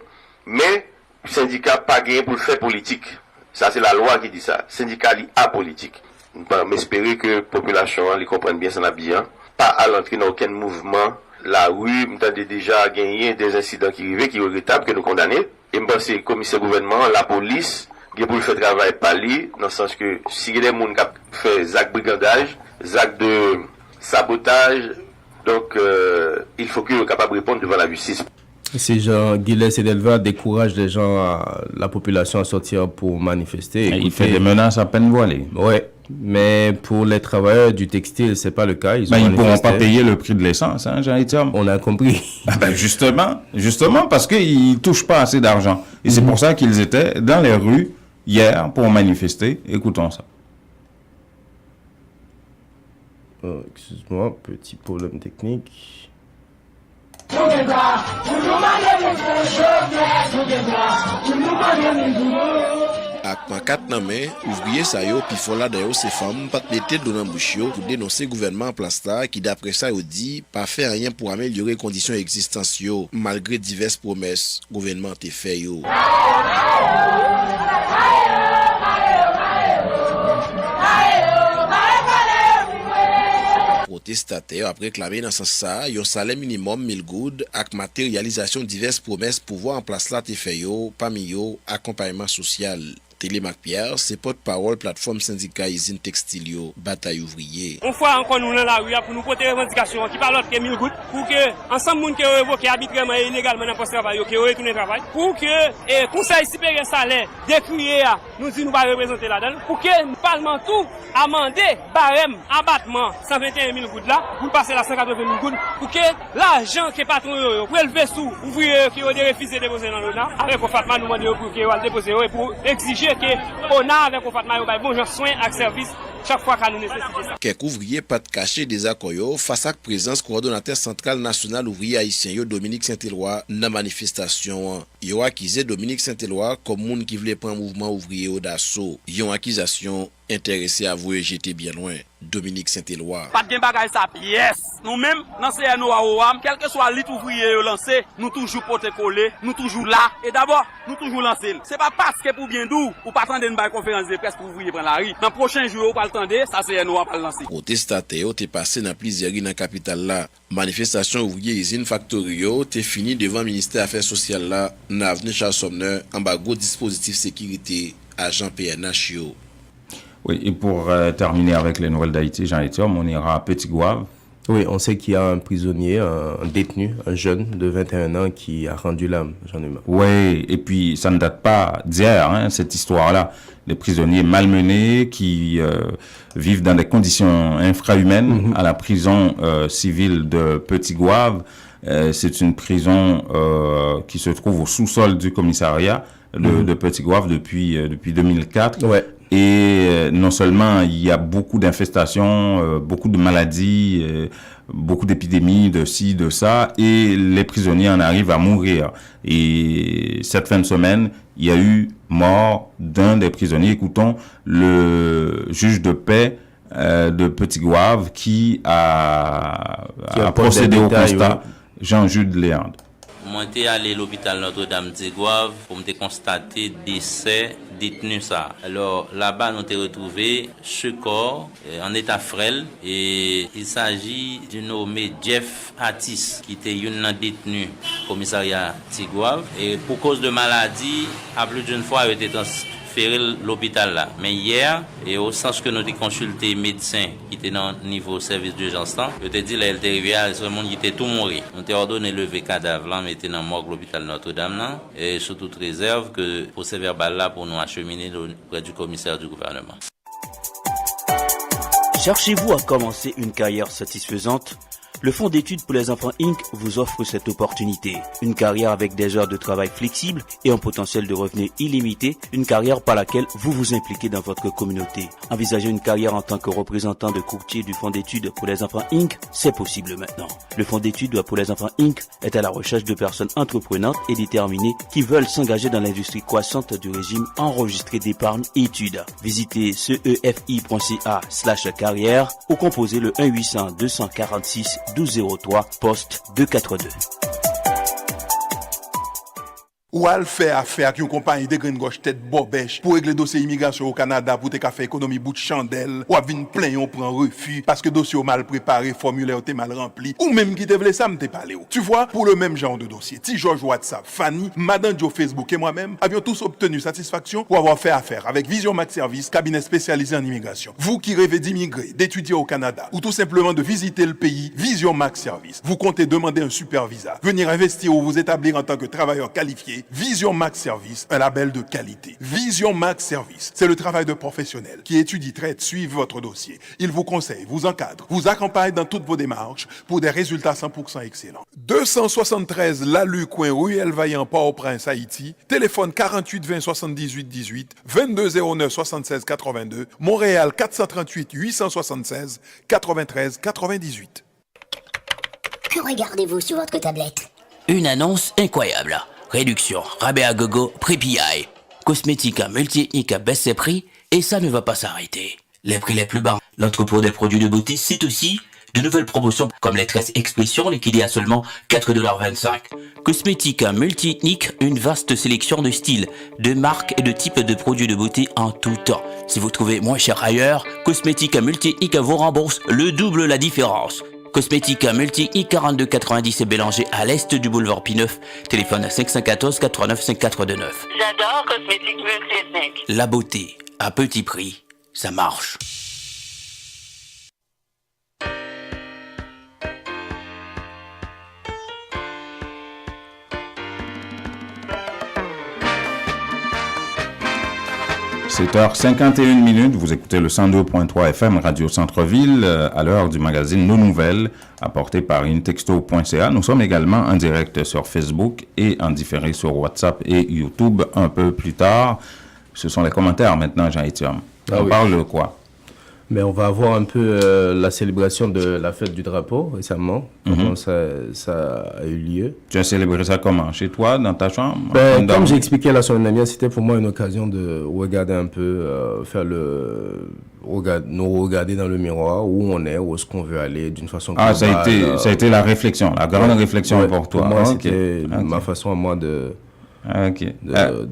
Mais syndicat pas gagné pour le faire politique. Ça, c'est la loi qui dit ça. Syndicat apolitique. On peut espérer que la population les comprenne bien ça bien. Pas à l'entrée dans aucun mouvement. La rue, nous avons déjà gagné des incidents qui arrivaient, qui sont regrettables, que nous condamnons. Et je pense que le commissaire gouvernement, la police, qui pour le faire travail par lui, dans le sens que si il y a des gens qui fait des actes de brigandage, des actes de sabotage, donc il faut qu'ils soient capables de répondre devant la justice. Ces gens, Gilles et Delva découragent les gens, la population à sortir pour manifester. Il fait des menaces à peine voilées. Ouais. Mais pour les travailleurs du textile, c'est pas le cas. Ils ne pourront pas payer le prix de l'essence, hein, Jean-Étienne. On a compris. Justement, parce qu'ils touchent pas assez d'argent. Et c'est pour ça qu'ils étaient dans les rues hier pour manifester. Écoutons ça. Excuse-moi, petit problème technique. Ak pankat nan men, ouvriye sa yo pi fola da yo se fam pat mette donan bouch yo pou denonser gouvernement en place la ki dapre sa yo di pa fe rien pour améliorer conditions existence yo malgré diverses promesses gouvernement te fait yo. Protestataires après réclamer dans ce sens ça, yon salaire minimum 1000 goud ak matérialisation diverses promesses pour voir en place la te fait yo, parmi yo accompagnement social. Télémac Pierre, c'est porte-parole plateforme syndicat usine textile yo, bataille ouvrier. On fois encore nous dans la rue pour nous porter revendication qui parle que 1000 gouttes pour que ensemble moun qui révoqué arbitrairement et illégalement dans poste travail qui retourner travail pour que conseil supérieur salaire décrié nous dit nous pas représenter là-dedans pour que le parlement tout amender barème abattement 121 000 gouttes là pour passer la 180 000 gouttes pour que l'argent que patron yo pour élever sous ouvrier qui ont refusé de déposer dans l'ONA avec Fatma nous demander pour qu'il déposer pour exiger que on a avec Fatma yo bon soin ak service chaque fois qu'on nous nécessite ça. Quelques ouvriers pas de cacher des accords yo face à la présence coordonnateur central national ouvrier haïtien yo Dominique Saint-Éloi dans manifestation. Yo accusé Dominique Saint-Éloi comme moun qui voulait prendre mouvement ouvrier au d'assaut. Yon accusation intéressé à vous j'étais bien loin. Dominique Saint-Éloi. Pas de bagage sa pièce. Nous-mêmes, dans CNO à OAM, quel que soit l'île ouvrier lancé, nous toujours porter coller, nous toujours là. Et d'abord, nous toujours lancer. C'est pas parce que pour bien d'où, ou pas attendre une conférence de presse pour ouvrier prendre la rue. Dans le prochain jour, ou pas attendre, ça CNO à pas lancer. Protestataires t'es passé dans plusieurs rues dans la capitale là. Manifestation ouvrier usine Factorio t'es fini devant le ministère Affaires sociales là, dans avenue Charles Somner, en bas gros dispositif sécurité, agent PNH yo. Oui, et pour terminer avec les nouvelles d'Haïti, Jean-Étienne, on ira à Petit Gouave. Oui, on sait qu'il y a un prisonnier, un détenu, un jeune de 21 ans qui a rendu l'âme, Jean-Humain. Oui, et puis ça ne date pas d'hier, hein, cette histoire-là. Les prisonniers malmenés qui vivent dans des conditions infrahumaines à la prison civile de Petit Gouave. C'est une prison qui se trouve au sous-sol du commissariat de Petit Gouave depuis 2004. Ouais. Et non seulement il y a beaucoup d'infestations, beaucoup de maladies, beaucoup d'épidémies, de ci, de ça, et les prisonniers en arrivent à mourir. Et cette fin de semaine, il y a eu mort d'un des prisonniers. Écoutons le juge de paix de Petit Gouave qui a procédé au constat, Jean-Jude Léandre. Moi, j'étais allé à l'hôpital Notre-Dame de Gouave pour me constater décès détenu ça. Alors là-bas, nous avons retrouvé ce corps en état frêle et il s'agit du nommé Jeff Hattis qui était un détenu commissariat Tigouave et pour cause de maladie, à plus d'une fois, il était transféré l'hôpital là. Mais hier, et au sens que nous avons consulté médecin qui était dans le niveau service d'urgence, je te dis là, il était arrivé à ce monde qui était tout mort. Nous avons ordonné lever cadavre là, mettez dans morgue l'hôpital Notre-Dame là, et sous toute réserve que procès verbal là pour nous acheminer auprès du commissaire du gouvernement. Cherchez-vous à commencer une carrière satisfaisante? Le Fonds d'études pour les enfants Inc. vous offre cette opportunité. Une carrière avec des heures de travail flexibles et un potentiel de revenus illimité. Une carrière par laquelle vous vous impliquez dans votre communauté. Envisager une carrière en tant que représentant de courtier du Fonds d'études pour les enfants Inc. C'est possible maintenant. Le Fonds d'études pour les enfants Inc. est à la recherche de personnes entreprenantes et déterminées qui veulent s'engager dans l'industrie croissante du régime enregistré d'épargne et études. Visitez cefi.ca/carrière ou composez le 1-800-246 1203 poste 242. ou à le faire affaire avec une compagnie de grande gauche tête bobèche pour régler dossier immigration au Canada pour te faire économie bout de chandelle ou à venir plein on prend refus parce que dossier mal préparé, formulaire t'es mal rempli ou même qui te voulait ça me t'es parlé. Tu vois, pour le même genre de dossier, T. George WhatsApp, Fanny, Madame Joe Facebook et moi-même avions tous obtenu satisfaction pour avoir fait affaire avec Vision Max Service, cabinet spécialisé en immigration. Vous qui rêvez d'immigrer, d'étudier au Canada ou tout simplement de visiter le pays, Vision Max Service. Vous comptez demander un super visa, venir investir ou vous établir en tant que travailleur qualifié, Vision Max Service, un label de qualité. Vision Max Service, c'est le travail de professionnels qui étudie, traite, suivent votre dossier. Il vous conseille, vous encadre, vous accompagne dans toutes vos démarches pour des résultats 100% excellents. 273 Lalu, coin Ruelle Vaillant, Port-au-Prince, Haïti. Téléphone 48 20 78 18, 22 09 76 82. Montréal 438 876 93 98. Que regardez-vous sur votre tablette? Une annonce incroyable. Réduction, rabais à gogo, prix PI. Cosmétique multi-ethnique à baisse ses prix et ça ne va pas s'arrêter. Les prix les plus bas. L'entrepôt des produits de beauté, c'est aussi de nouvelles promotions comme les tresses expression liquidées à seulement 4,25 $. Cosmétique multi-ethnique, une vaste sélection de styles, de marques et de types de produits de beauté en tout temps. Si vous trouvez moins cher ailleurs, Cosmétique multi-ethnique vous rembourse le double la différence. Cosmétique multi-ethnique 4290 et Bélanger à l'est du boulevard P9. Téléphone 514 89 5429. J'adore Cosmétique multi-ethnique. La beauté à petit prix, ça marche. C'est 7h51, vous écoutez le 102.3 FM Radio Centre-Ville à l'heure du magazine Nos Nouvelles apporté par intexto.ca. Nous sommes également en direct sur Facebook et en différé sur WhatsApp et YouTube un peu plus tard. Ce sont les commentaires maintenant, Jean-Étienne. On parle de quoi? Mais on va avoir un peu la célébration de la fête du drapeau récemment. Comment ça a eu lieu. Tu as célébré ça comment? Chez toi, dans ta chambre? Comme j'ai expliqué la semaine dernière, c'était pour moi une occasion de regarder un peu, nous regarder dans le miroir où on est, où est-ce qu'on veut aller d'une façon globale. Ça a été la réflexion, la grande réflexion pour toi. Pour moi, c'était ma façon à moi de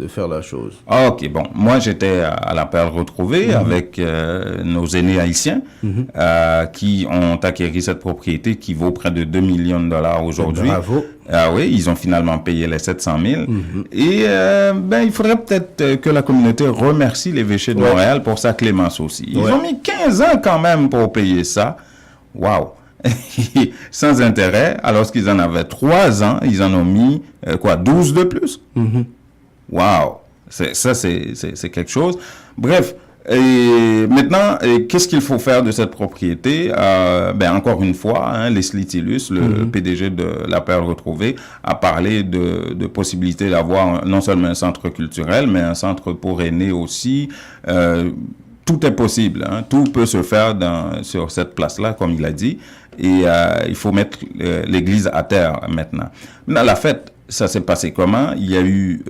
faire la chose. Ok, bon. Moi, j'étais à la Perle Retrouvée avec nos aînés haïtiens qui ont acquis cette propriété qui vaut près de 2 millions de dollars aujourd'hui. Bravo. Ah oui, ils ont finalement payé les 700 000. Et il faudrait peut-être que la communauté remercie l'évêché de Montréal pour sa clémence aussi. Ils ont mis 15 ans quand même pour payer ça. Waouh! Sans intérêt, alors qu'ils en avaient 3 ans, ils en ont mis 12 de plus. Waouh, c'est quelque chose. Bref, et maintenant, qu'est-ce qu'il faut faire de cette propriété? Encore une fois, Leslie Tillus, le PDG de la Perle Retrouvée, a parlé de possibilité d'avoir non seulement un centre culturel, mais un centre pour aînés aussi. Tout est possible, tout peut se faire sur cette place-là, comme il a dit, et il faut mettre l'église à terre maintenant. Maintenant, la fête, ça s'est passé comment? Il y a eu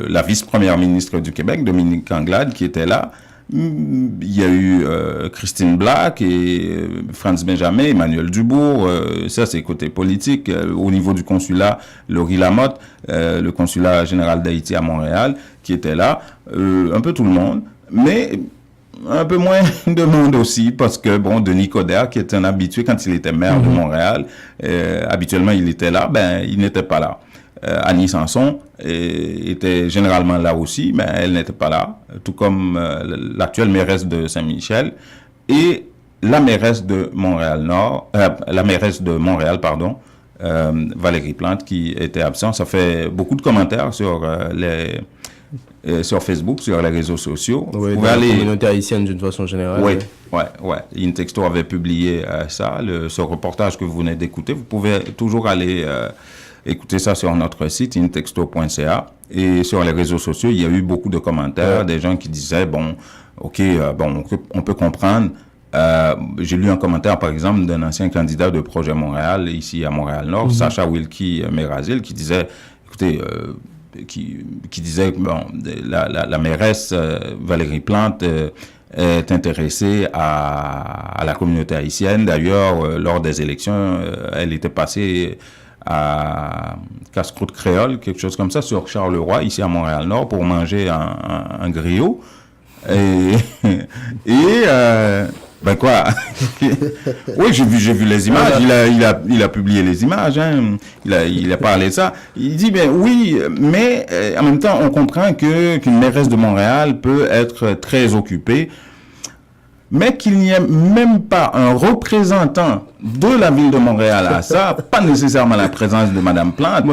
la vice-première ministre du Québec, Dominique Anglade, qui était là. Il y a eu Christine Black et Franz Benjamin, Emmanuel Dubourg, ça c'est côté politique. Au niveau du consulat, Laurie Lamotte, le consulat général d'Haïti à Montréal, qui était là, un peu tout le monde, mais un peu moins de monde aussi, parce que, Denis Coderre, qui était un habitué quand il était maire de Montréal, habituellement il était là, il n'était pas là. Annie Sanson était généralement là aussi, mais elle n'était pas là, tout comme l'actuelle mairesse de Saint-Michel et la mairesse de Montréal-Nord, Valérie Plante, qui était absente. Ça fait beaucoup de commentaires sur sur Facebook, sur les réseaux sociaux. Oui, dans la communauté haïtienne d'une façon générale. Oui. Intexto avait publié ce reportage que vous venez d'écouter. Vous pouvez toujours aller écouter ça sur notre site, intexto.ca. Et sur les réseaux sociaux, il y a eu beaucoup de commentaires, des gens qui disaient, on peut comprendre. J'ai lu un commentaire, par exemple, d'un ancien candidat de Projet Montréal, ici à Montréal-Nord, Sacha Wilkie Mérazil, qui disait, écoutez, qui disait que la mairesse Valérie Plante est intéressée à la communauté haïtienne. D'ailleurs, lors des élections, elle était passée à Casse-Croûte Créole, quelque chose comme ça, sur Charleroi, ici à Montréal-Nord, pour manger un griot. Ben quoi? Oui, j'ai vu les images. Il a publié les images. Hein. Il a parlé de ça. Il dit ben oui, mais en même temps, on comprend qu'une mairesse de Montréal peut être très occupée, mais qu'il n'y ait même pas un représentant de la ville de Montréal à ça, pas nécessairement la présence de Madame Plante.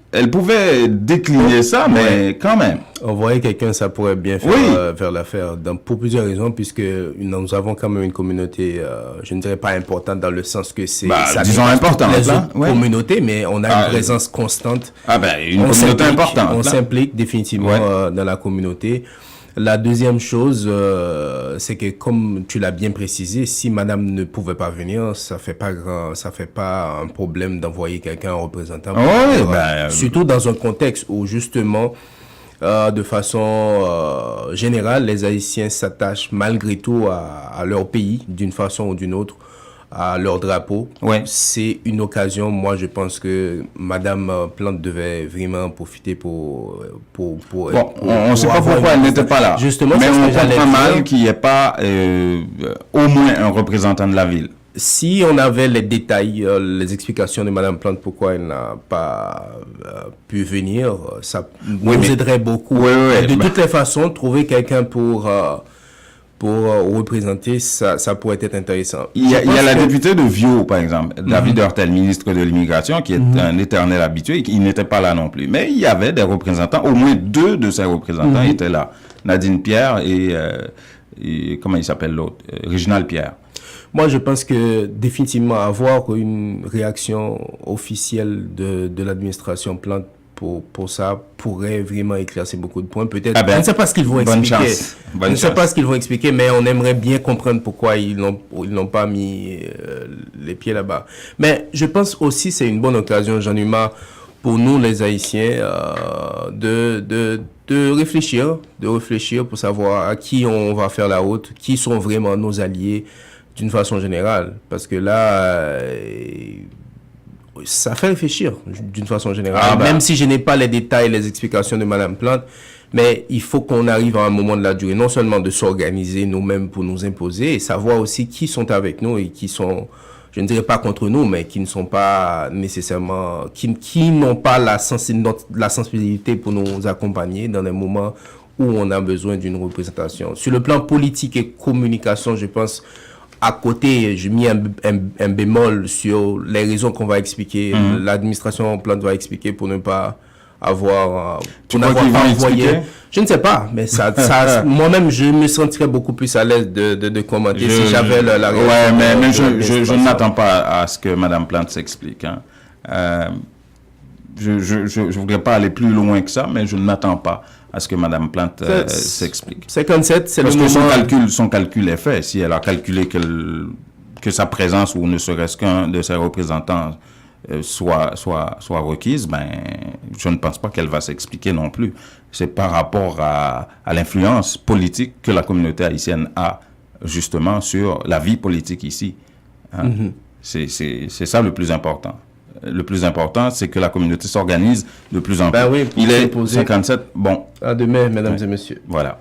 Elle pouvait décliner ça, mais quand même. Envoyer quelqu'un, ça pourrait bien faire l'affaire, pour plusieurs raisons, puisque nous avons quand même une communauté, je ne dirais pas importante dans le sens que c'est... disons importante. Les autres communautés, mais on a une présence constante. Une communauté importante. On s'implique définitivement dans la communauté. La deuxième chose, c'est que comme tu l'as bien précisé, si madame ne pouvait pas venir, ça fait pas un problème d'envoyer quelqu'un en représentant. Surtout dans un contexte où justement, de façon générale, les Haïtiens s'attachent malgré tout à leur pays, d'une façon ou d'une autre, à leur drapeau. C'est une occasion. Moi, je pense que Madame Plante devait vraiment profiter pour on ne sait pas pourquoi elle n'était pas là. Justement, mais on comprend mal qu'il n'y ait pas au moins un représentant de la ville. Si on avait les détails, les explications de Madame Plante, pourquoi elle n'a pas pu venir, ça nous aiderait beaucoup. De toutes les façons, trouver quelqu'un pour représenter, ça pourrait être intéressant. Il y a la députée de Viau, par exemple, David Hurtel, ministre de l'Immigration, qui est un éternel habitué, qui n'était pas là non plus. Mais il y avait des représentants, au moins 2 de ces représentants étaient là. Nadine Pierre et comment il s'appelle l'autre? Réginald Pierre. Moi, je pense que définitivement avoir une réaction officielle de l'administration Plante pour ça pourrait vraiment éclaircir beaucoup de points. Peut-être. Je ne sais pas ce qu'ils vont expliquer. Je ne sais pas ce qu'ils vont expliquer, mais on aimerait bien comprendre pourquoi ils n'ont pas mis les pieds là-bas. Mais je pense aussi c'est une bonne occasion, Jean-Numa, pour nous les Haïtiens de réfléchir pour savoir à qui on va faire la route, qui sont vraiment nos alliés d'une façon générale, parce que là ça fait réfléchir d'une façon générale, même si je n'ai pas les détails, les explications de Madame Plante, mais il faut qu'on arrive à un moment de la durée, non seulement de s'organiser nous-mêmes pour nous imposer, et savoir aussi qui sont avec nous et qui sont, je ne dirais pas contre nous, mais qui ne sont pas nécessairement, qui n'ont pas la sensibilité pour nous accompagner dans des moments où on a besoin d'une représentation. Sur le plan politique et communication, je pense, à côté, j'ai mis un bémol sur les raisons qu'on va expliquer. L'administration Plante va expliquer pour ne pas avoir... Tu crois qu'ils vont expliquer? Je ne sais pas, mais moi-même, je me sentirais beaucoup plus à l'aise de commenter si j'avais la réponse. Mais je n'attends pas à ce que Madame Plante s'explique. Hein. Je ne voudrais pas aller plus loin que ça, mais je ne m'attends pas à ce que Madame Plante s'explique. 57, c'est le moment... Parce que son calcul est fait. Si elle a calculé que sa présence, ou ne serait-ce qu'un de ses représentants, soit requise, ben, je ne pense pas qu'elle va s'expliquer non plus. C'est par rapport à l'influence politique que la communauté haïtienne a, justement, sur la vie politique ici. Hein? C'est ça le plus important. Le plus important, c'est que la communauté s'organise de plus en plus. Oui, il est 57. Bon. À demain, mesdames et messieurs. Voilà.